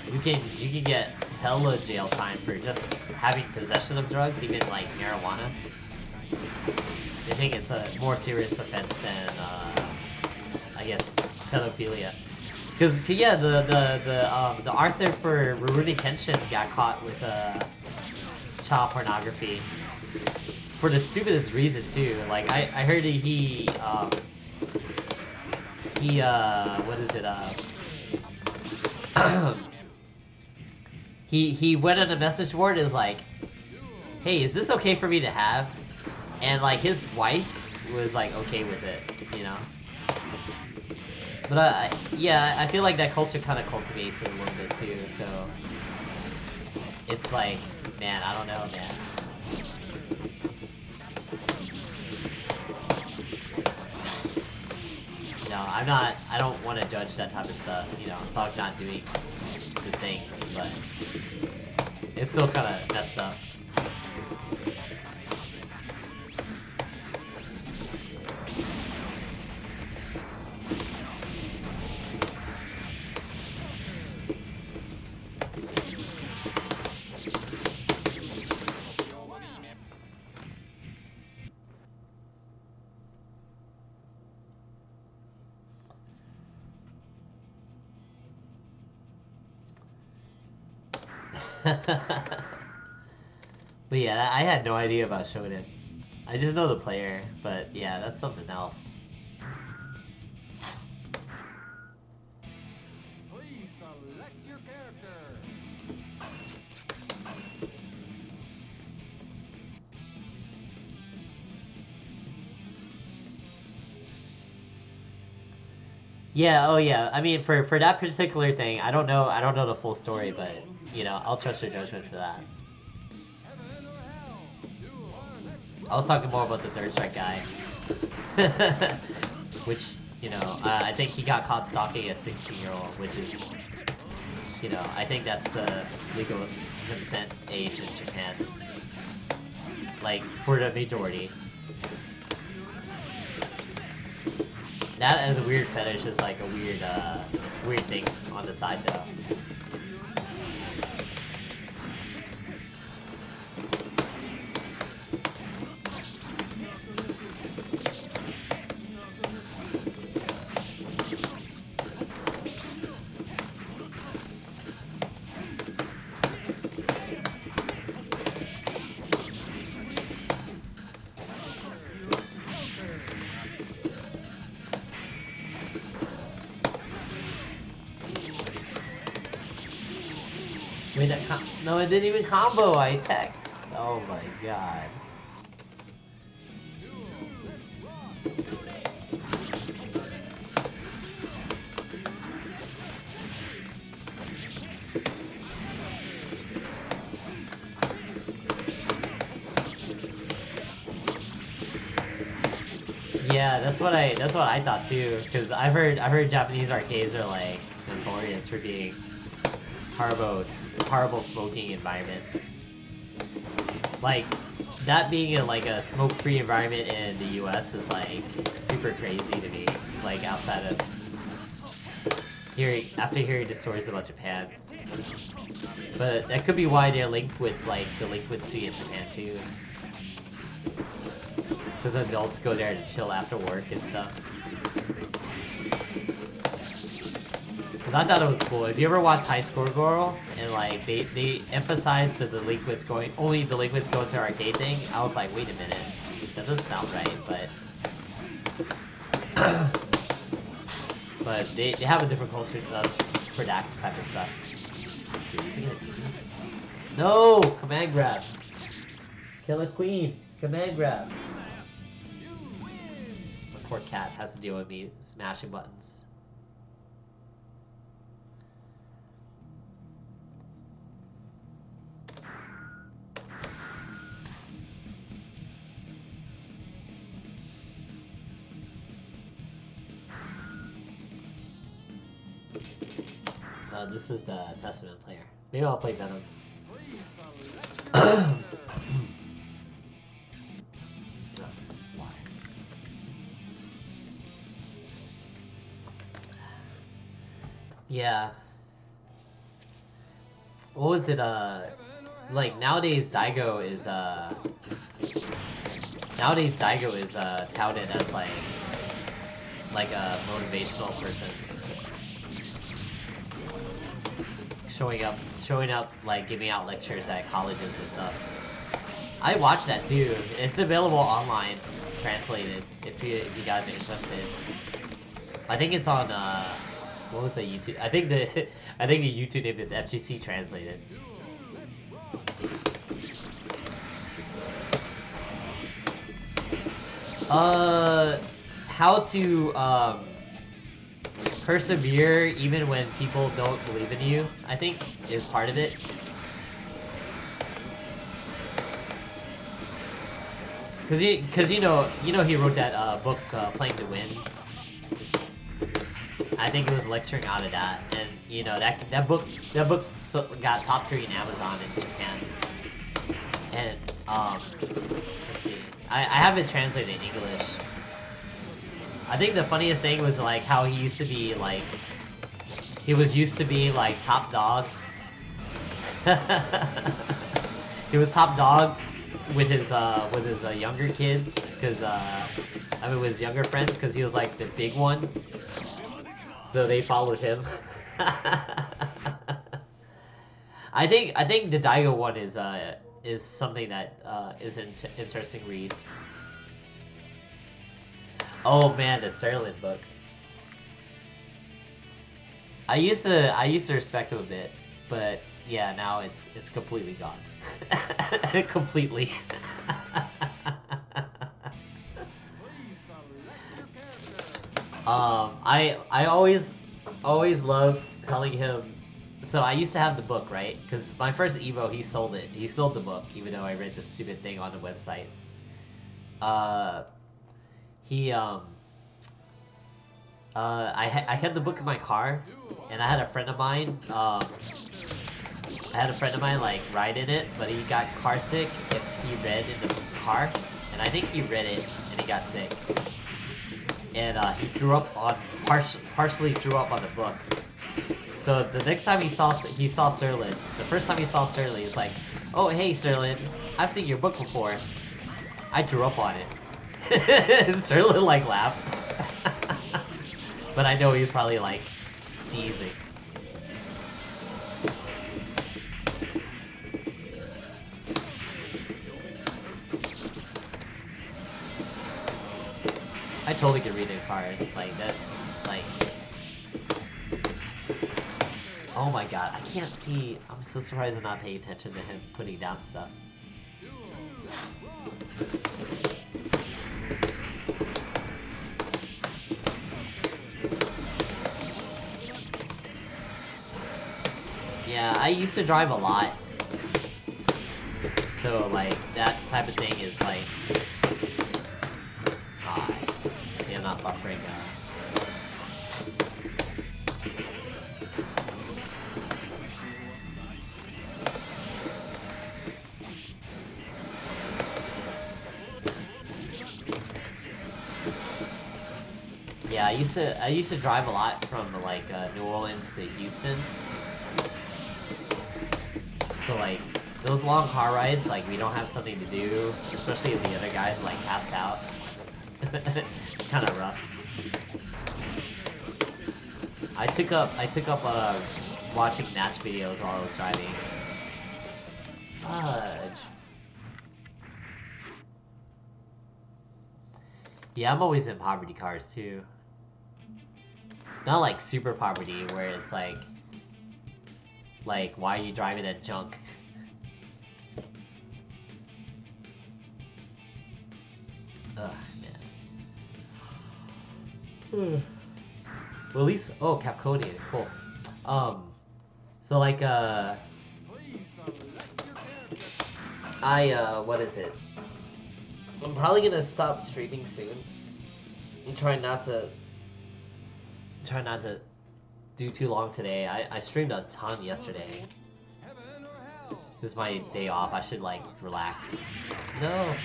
you can get hella jail time for just having possession of drugs, even like marijuana. They think it's a more serious offense than I guess pedophilia. Cause yeah, the Arthur for Rurouni Kenshin got caught with child pornography for the stupidest reason too. Like I heard he what is it he went on a message board is like, hey, is this okay for me to have? And like his wife was like okay with it, you know. But yeah, I feel like that culture kind of cultivates it a little bit too. So it's like, man, I don't know, man. No, I don't want to judge that type of stuff, you know, so I'm not doing good things, but it's still kind of messed up. But yeah, I had no idea about Shonen. I just know the player, but yeah, that's something else. Please select your character. Yeah, oh yeah. I mean, for that particular thing, I don't know the full story, but you know, I'll trust your judgment for that. Heaven or hell. Duel or let's I was talking more about the Third Strike guy, which you know, I think he got caught stalking a 16-year-old, which is, you know, I think that's the legal consent age in Japan, like for the majority. That as a weird fetish is like a weird thing on the side though. Wait, no, it didn't even combo. I teched. Oh my god. Yeah, that's what I thought too. Cause I've heard Japanese arcades are like notorious for being horrible smoking environments. Like that being like a smoke-free environment in the U.S. is like super crazy to me. Like outside of after hearing the stories about Japan, but that could be why they're linked with like delinquency in Japan too. Because adults go there to chill after work and stuff. Cause I thought it was cool. If you ever watched High Score Girl and like they emphasized the delinquents going only delinquents go to arcade thing, I was like, wait a minute, that doesn't sound right, but but they have a different culture than us for that type of stuff. Dude, is he gonna beat me? No! Command grab! Kill a queen! Command grab! My poor cat has to deal with me smashing buttons. This is the Testament player. Maybe I'll play Venom. Yeah. What was it, like, nowadays Daigo is touted as, like a motivational person. Showing up, like, giving out lectures at colleges and stuff. I watched that too. It's available online, translated, if you guys are interested. I think it's on, what was the YouTube? I think the YouTube name is FGC Translated. How to, persevere even when people don't believe in you, I think, is part of it. Cause you know he wrote that book, Playing to Win. I think it was lecturing out of that, and you know that book got top 3 in Amazon in Japan. And let's see, I have it translated in English. I think the funniest thing was like how he used to be like, he was used to be like top dog. He was top dog with his younger kids, because I mean with his younger friends, because he was like the big one. So they followed him. I think the Daigo one is something that is an interesting read. Oh man, the Serlin book. I used to respect him a bit, but yeah, now it's completely gone. Completely. I always loved telling him. So I used to have the book, right? Because my first Evo, he sold it. He sold the book, even though I read the stupid thing on the website. I kept the book in my car, and I had a friend of mine. Like ride in it, but he got car sick if he read in the car, and I think he read it and he got sick. And he partially threw up on the book. So the next time he saw Serlin, the first time he saw Serlin, he's like, "Oh hey Serlin, I've seen your book before. I drew up on it." And Serlin like laughed. But I know he's probably like seething. I totally could read in cars, like that, like... Oh my god, I can't see. I'm so surprised I'm not paying attention to him putting down stuff. Yeah, I used to drive a lot. So, like, that type of thing is like... See, I'm not buffering, Yeah, I used to drive a lot from like New Orleans to Houston. So like those long car rides, like we don't have something to do, especially if the other guys like passed out. It's kind of rough. I took up watching match videos while I was driving. Fudge. Yeah, I'm always in poverty cars too. Not like super poverty where it's like why are you driving that junk? Ugh, man. Well, at least Capcodian, cool. So like what is it? I'm probably gonna stop streaming soon. I'm trying not to do too long today. I streamed a ton yesterday. This is my day off. I should like relax. No.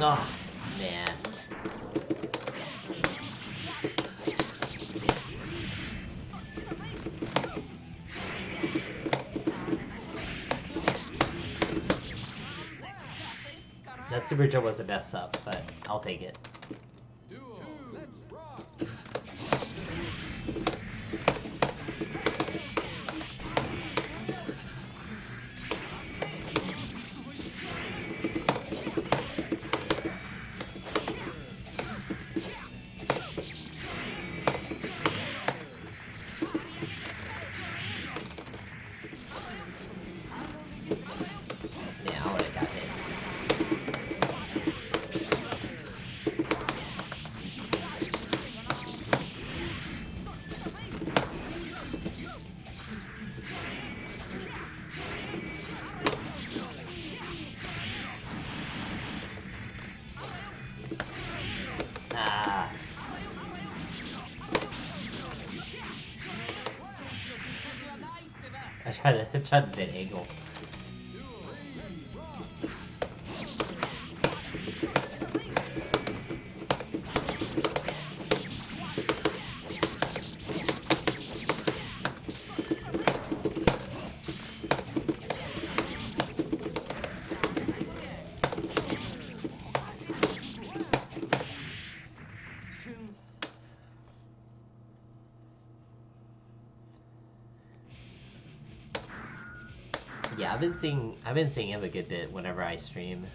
Oh, man. That super jump was a mess up, but I'll take it. I tried to hit angle. Yeah, I've been seeing him a good bit whenever I stream.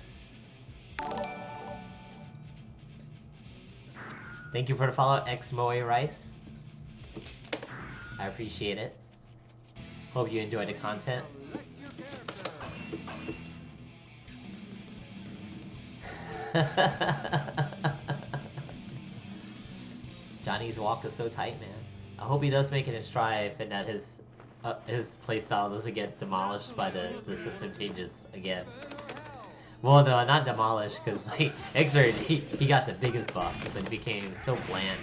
Thank you for the follow, Moe Rice. I appreciate it. Hope you enjoy the content. Johnny's walk is so tight, man. I hope he does make it in Strive and that his playstyle doesn't get demolished by the system changes again. Well, no, not demolished, because like Xrd, he got the biggest buff, but it became so bland.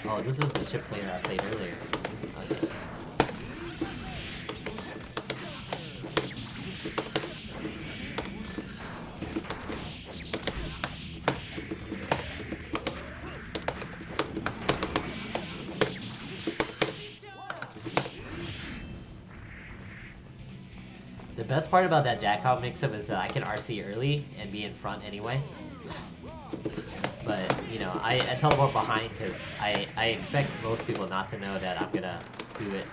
Oh, this is the chip player I played earlier. Okay. The best part about that Jack-Out mix-up is that I can RC early and be in front anyway. But, you know, I teleport behind because I expect most people not to know that I'm gonna do it.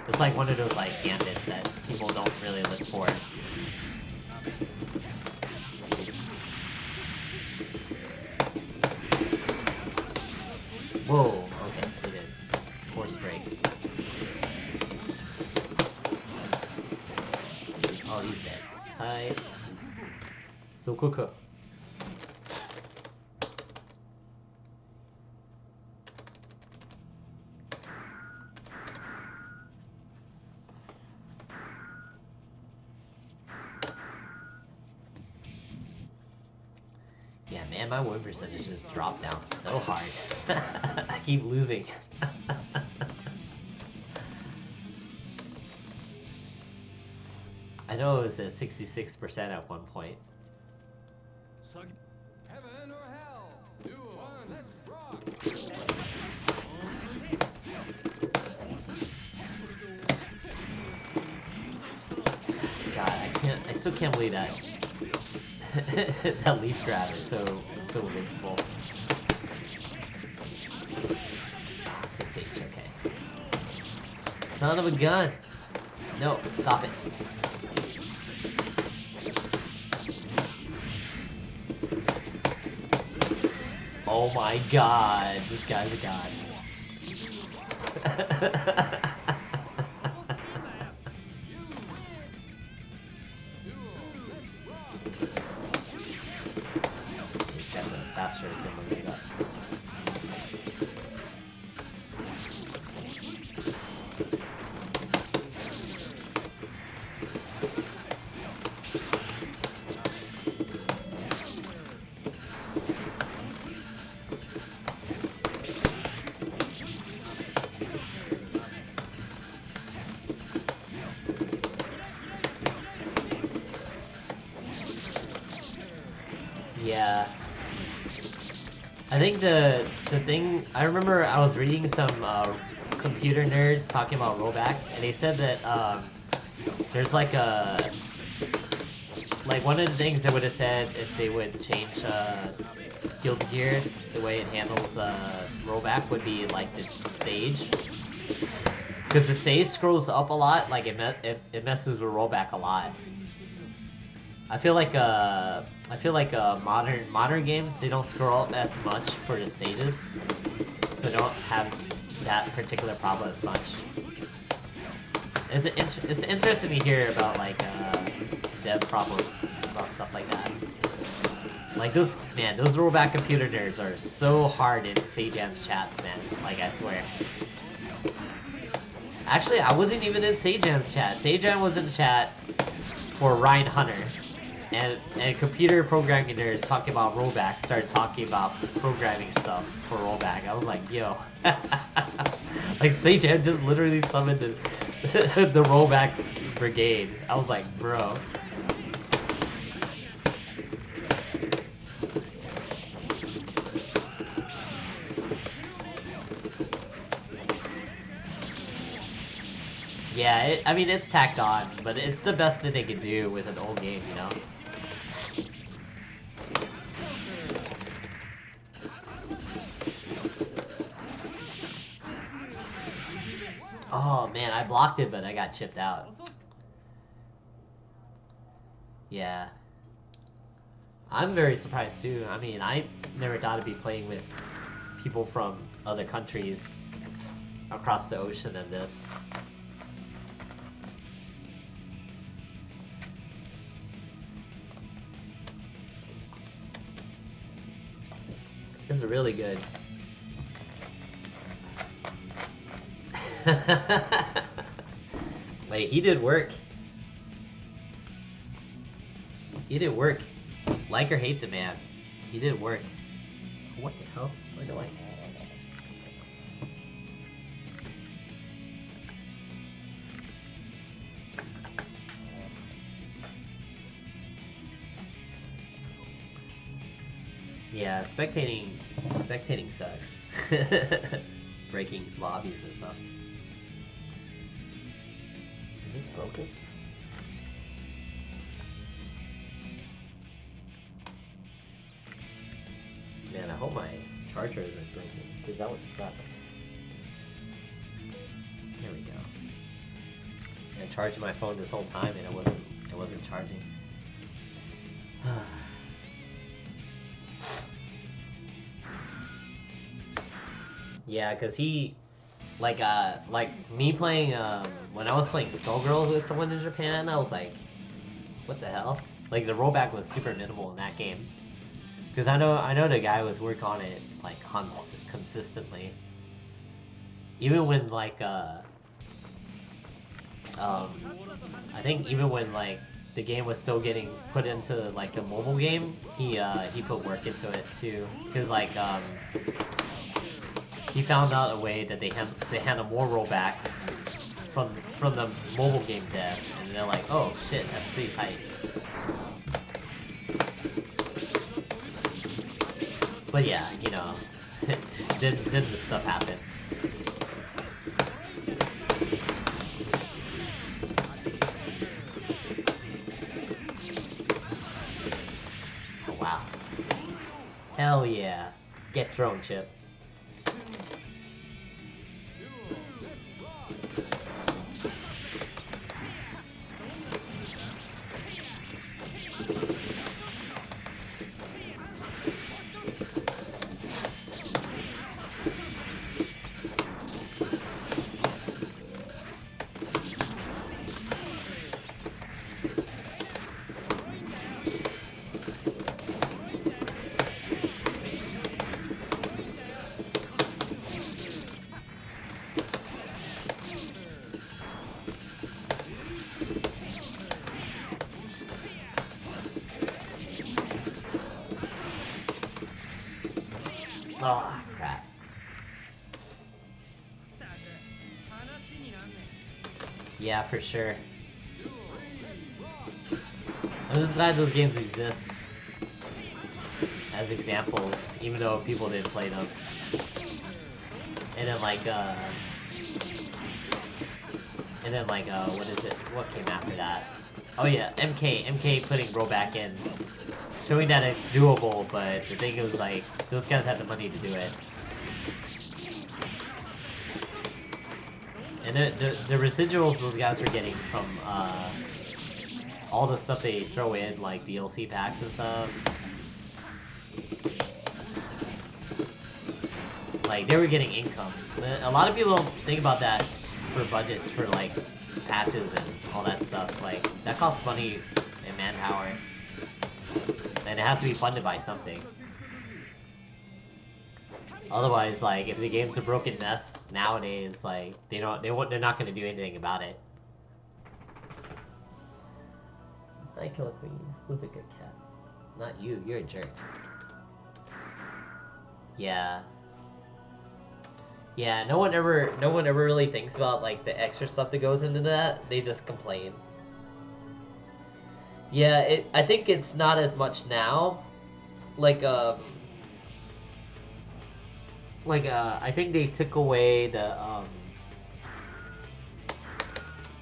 It's like one of those, like, gambits that people don't really look for. Whoa, okay, we did. Force break. Oh, he's dead. Tight. So cool. Yeah, man, my win percentage just dropped down so hard. I keep losing. know it was at 66% at one point. Heaven or hell? Duel. Let's rock. God, I still can't believe that that leaf grab is so invincible. 6H, okay. Son of a gun! No, stop it. Oh my god, this guy's a god. He's got the faster than we got. Yeah. I think the thing, I remember I was reading some computer nerds talking about rollback, and they said that there's like one of the things they would have said if they would change Guilty Gear, the way it handles rollback would be like the stage. Because the stage scrolls up a lot, like it messes with rollback a lot. I feel like modern games, they don't scroll up as much for the stages, so they don't have that particular problem as much. It's interesting to hear about like dev problems about stuff like that. Like those rollback computer nerds are so hard in Sajam's chats, man. Like I swear. Actually, I wasn't even in Sajam's chat. Sajam was in chat for Ryan Hunter. And computer programming nerds talking about rollback started talking about programming stuff for rollback. I was like, yo. Like, Sajam just literally summoned the rollback brigade. I was like, bro. Yeah, I mean, it's tacked on, but it's the best thing they could do with an old game, you know? Oh man, I blocked it, but I got chipped out. Yeah. I'm very surprised too. I mean, I never thought I'd be playing with people from other countries across the ocean than this. This is really good. Like, he did work. He did work. Like or hate the man, he did work. What the hell? What do I? Yeah, spectating sucks. Breaking lobbies and stuff. Is this broken? Man, I hope my charger isn't breaking, because that would suck. There we go. I charged my phone this whole time and it wasn't charging. Yeah, cause he, like me playing, when I was playing Skullgirls with someone in Japan, I was like, what the hell? Like the rollback was super minimal in that game. Cause I know the guy was working on it like consistently. Even when like I think even when like the game was still getting put into like the mobile game, he put work into it too. Cause like he found out a way that they handle more rollback from the mobile game dev, and they're like, oh shit, that's pretty tight. But yeah, you know, then the stuff happened. Oh wow. Hell yeah. Get thrown, Chip. Oh, crap. Yeah, for sure. I'm just glad those games exist as examples, even though people didn't play them. And then what is it? What came after that? Oh yeah, MK putting rollback in. Showing that it's doable, but the thing was like, those guys had the money to do it. And the residuals those guys were getting from all the stuff they throw in, like DLC packs and stuff. Like, they were getting income. A lot of people don't think about that for budgets for like patches and all that stuff. Like, that costs money and manpower. And it has to be funded by something. Otherwise, like, if the game's a broken mess nowadays, like, they're not gonna do anything about it. I kill a queen. Who's a good cat? Not you. You're a jerk. Yeah. Yeah. No one ever really thinks about like the extra stuff that goes into that. They just complain. Yeah, I think it's not as much now. I think they took away the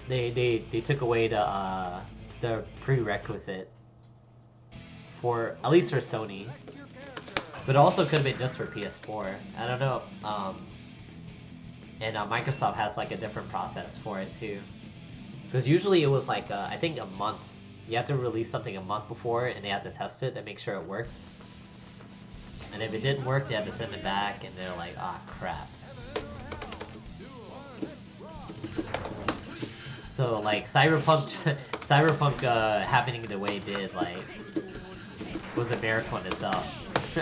they took away the prerequisite for, at least for Sony. But it also could have been just for PS4. I don't know. And Microsoft has like a different process for it too. Because usually it was like I think a month. You have to release something a month before, and they have to test it to make sure it worked. And if it didn't work, they have to send it back, and they're like, ah, crap. So like Cyberpunk happening the way it did, like, was a miracle in itself. I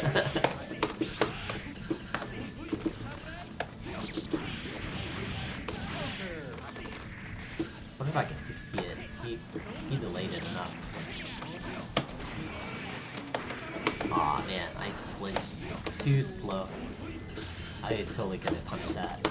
wonder if I can 6P it. He delayed it enough. Aw, man, I flinched too slow. I totally couldn't punch that.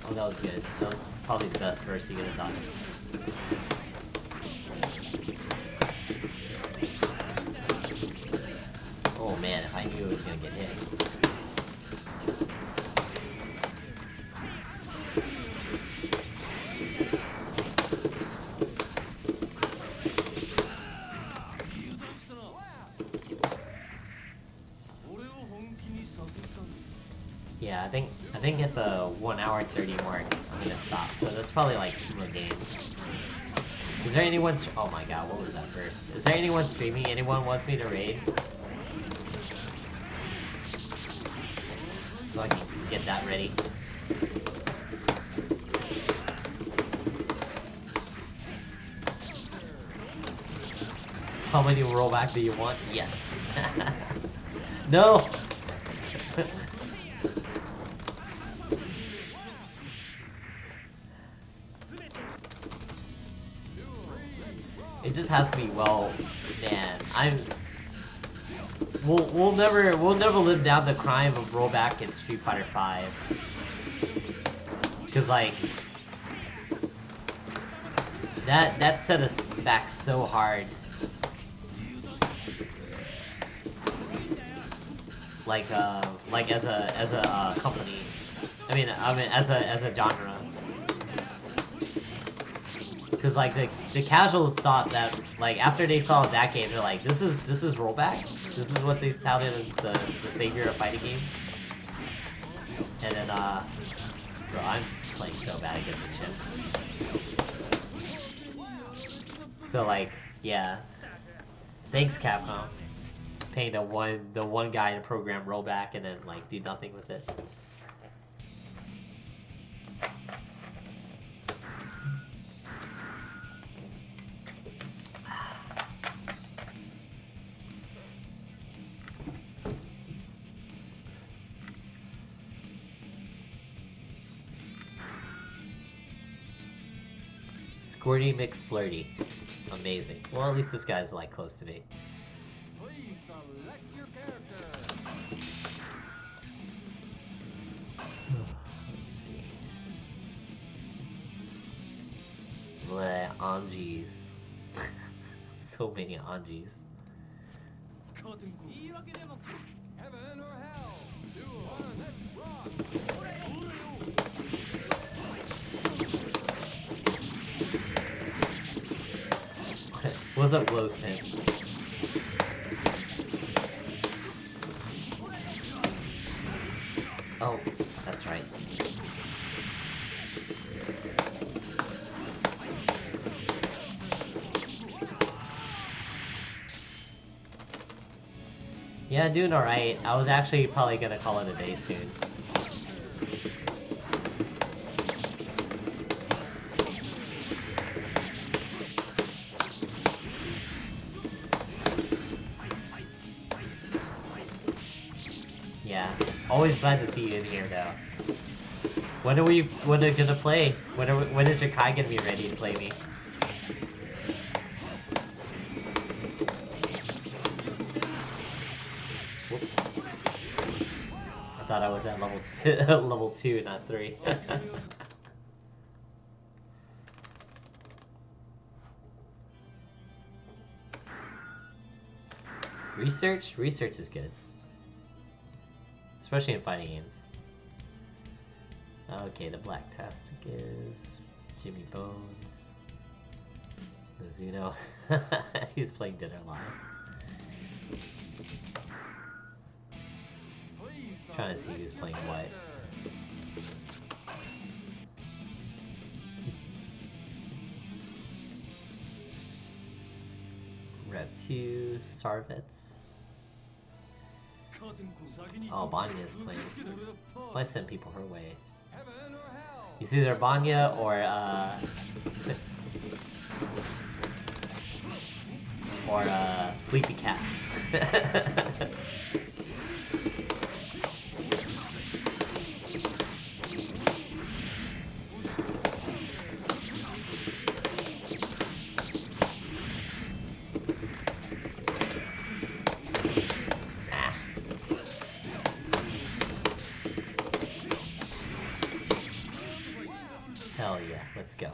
Oh, that was good. That was probably the best burst you could have done. Oh man, if I knew it was gonna get hit. Yeah, I think at the 1 hour 30 mark, I'm gonna stop. So that's probably like 2 more games. Is there anyone? Oh my god, what was that first? Is there anyone streaming? Anyone wants me to raid? So I can get that ready. How many rollback do you want? Yes. No. just has to be well, man. We'll never live down the crime of rollback in Street Fighter V. Cause like that set us back so hard. Like as a company. I mean as a genre. Cause like the casuals thought that like after they saw that game they're like this is rollback? This is what they touted as the savior of fighting games? And then bro, I'm playing so bad against the chip. So like, yeah. Thanks Capcom. Paying the one guy to program rollback and then like do nothing with it. Squirty McSplurty. Amazing. Well, at least this guy's like close to me. Please select your character. Let's see. Bleh, Anjis. So many Anjis. Heaven or hell. Duel. Let's rock. What's up, Blowspin? Oh, that's right. Yeah, doing alright. I was actually probably gonna call it a day soon. Yeah, always glad to see you in here though. When are we gonna play? When is your Kai gonna be ready to play me? Whoops. I thought I was at level 2, not 3. Research? Research is good. Especially in fighting games. Okay, the Black Test gives Jimmy Bones. Mizuno. He's playing Dead or Alive. Trying to see who's playing what. Rev 2, Sarvets. Oh, Banya's playing. I send people her way. It's either Banya or Sleepy Cats. Hell yeah, let's go.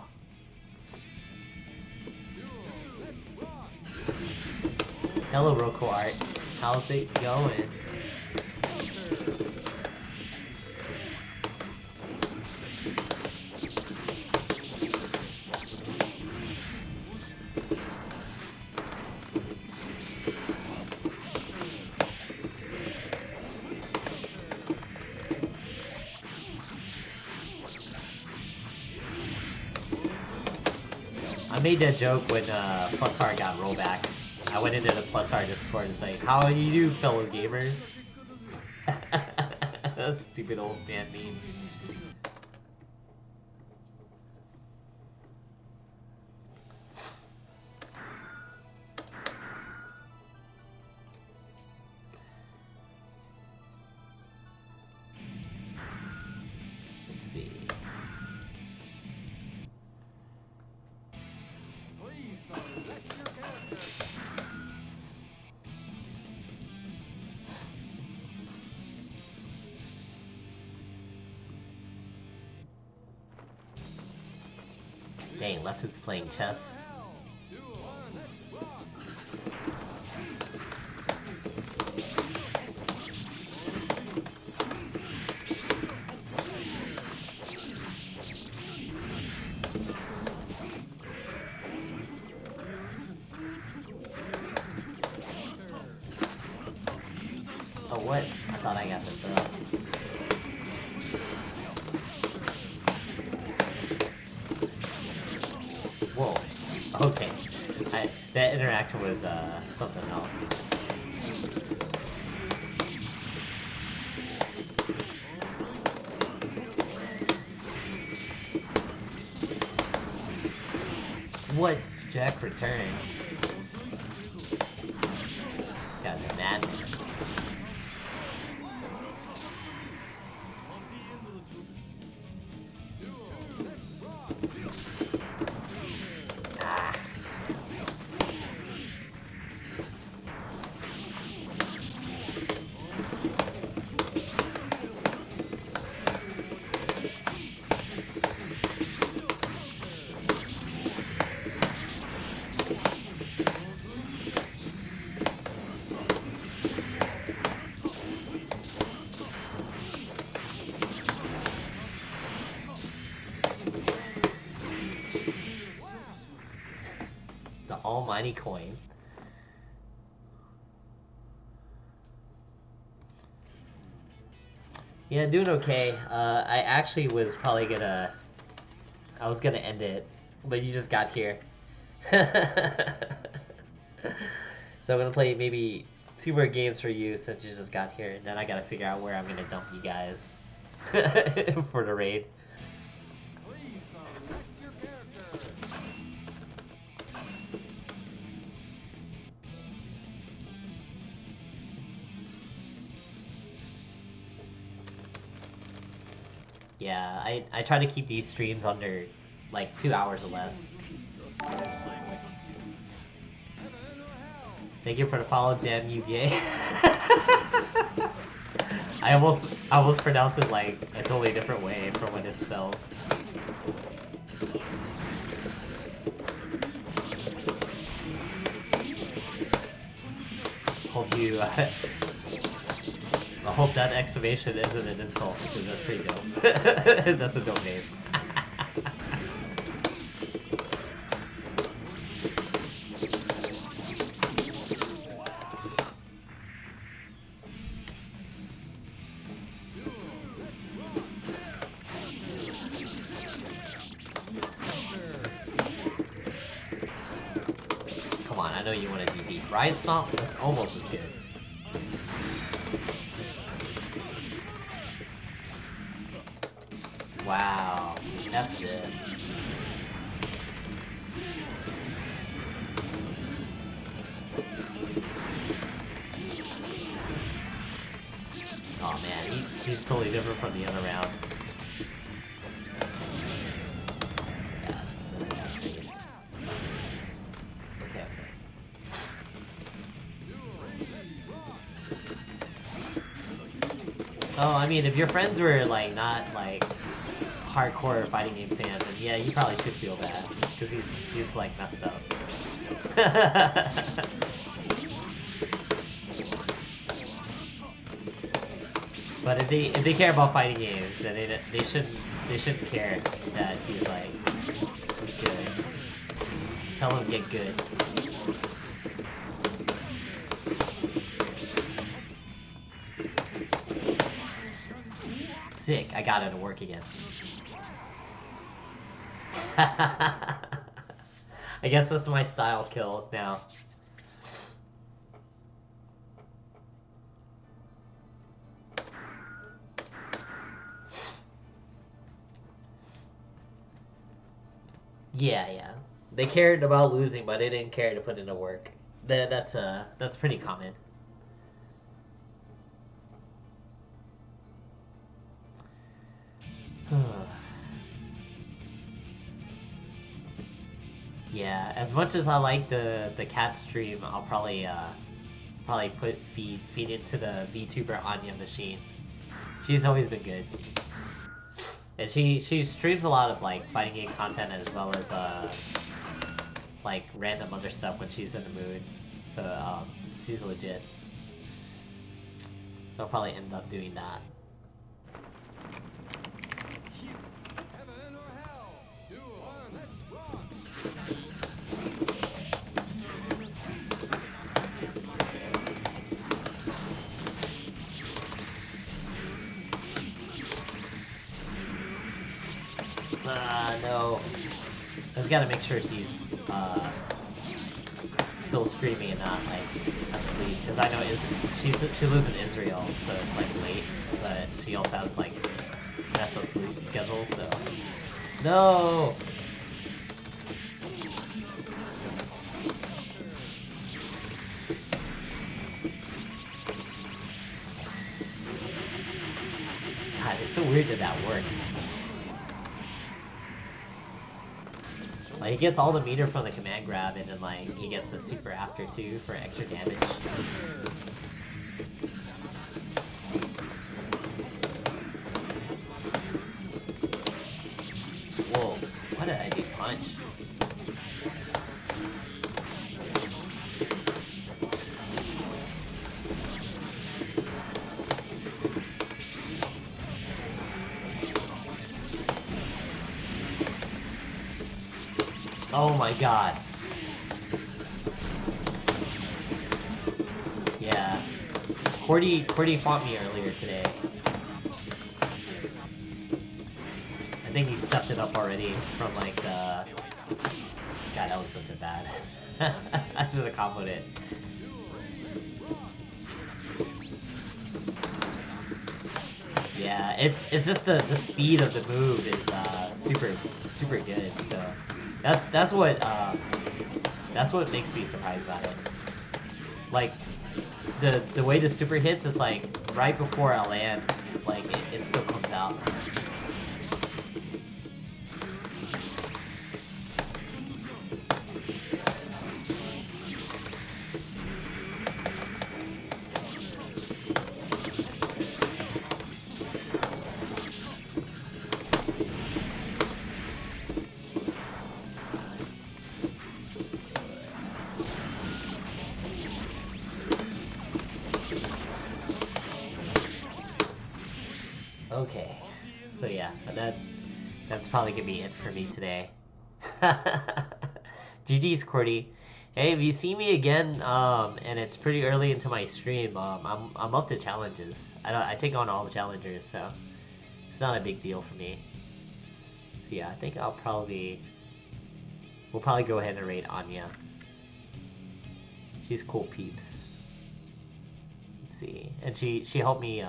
Hello, Roku Art. How's it going? I made that joke when +R got rollback. I went into the +R Discord and it's like, how do you do, fellow gamers? That stupid old man meme. Let's see. Please select your character. Dang, Left is playing chess. Counter. Oh, what? I thought I got the throw. Whoa. Okay. That interaction was something else. What? Jack return? This guy's a madman. Ah. The almighty coin. Yeah, doing okay. I actually was probably gonna... I was gonna end it, but you just got here. So I'm gonna play maybe 2 more games for you since you just got here, and then I gotta figure out where I'm gonna dump you guys for the raid. Please select your character. Yeah, I try to keep these streams under like 2 hours or less. Thank you for the follow, damn you gay. I almost pronounced it like a totally different way from when it's spelled. Hope you I hope that exclamation isn't an insult, because that's pretty dope. That's a dope name. Come on, I know you want to DD. Ride Stomp? That's almost as good. Wow. F this. Oh man, he's totally different from the other round. That's bad. That's bad. Okay, okay. Oh, I mean, if your friends were like not like hardcore fighting game fans, then yeah, you probably should feel bad because he's like messed up. But if they care about fighting games, then they shouldn't care that he's like good. Tell him to get good. Sick, I got it to work again. I guess that's my style kill now. Yeah. They cared about losing, but they didn't care to put in the work. That's pretty common. Yeah, as much as I like the cat stream, I'll probably feed into the VTuber Anya machine. She's always been good. And she streams a lot of like fighting game content as well as like random other stuff when she's in the mood. So she's legit. So I'll probably end up doing that. Heaven or hell? Duel. Let's rock. No. I just gotta make sure she's still streaming and not like asleep, because I know she lives in Israel, so it's like late, but she also has like messed up sleep schedule, so no. God, it's so weird that that works. Like, he gets all the meter from the command grab, and then like he gets the super after too for extra damage. Whoa, what did I do? Punch? Oh my god. Yeah. Cordy fought me earlier today. I think he stepped it up already from like the... God, that was such a bad... I should have comboed it. Yeah, it's just the speed of the move is super good, so... That's what makes me surprised about it. Like the way the super hits is like right before I land, like it still comes out. Okay, so yeah, that's probably gonna be it for me today. GG's Cordy. Hey, if you see me again, and it's pretty early into my stream, I'm up to challenges. I take on all the challengers, so it's not a big deal for me. So yeah, I think we'll probably go ahead and raid Anya. She's cool peeps. Let's see, and she helped me.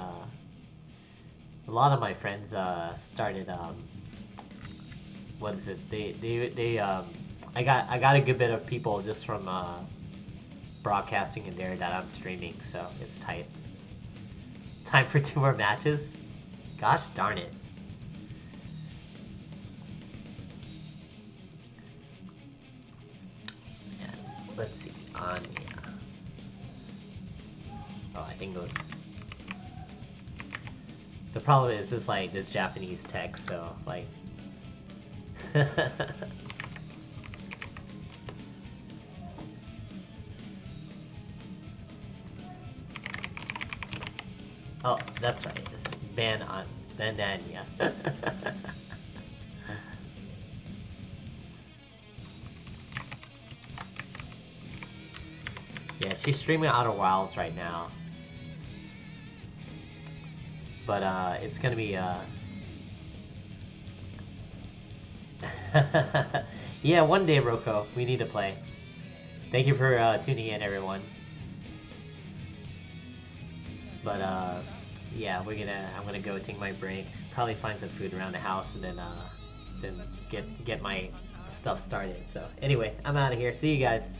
A lot of my friends started what is it? I got a good bit of people just from broadcasting in there that I'm streaming, so it's tight. Time for 2 more matches? Gosh darn it. Yeah, let's see. Anya. Oh, I think those. The problem is, it's like this Japanese text, so like. Oh, that's right. It's Bananya. Yeah, she's streaming Outer Wilds right now. But it's gonna be yeah, one day, Roko, we need to play. Thank you for tuning in, everyone. But yeah, I'm gonna go take my break, probably find some food around the house, and then get my stuff started. So anyway, I'm out of here. See you guys.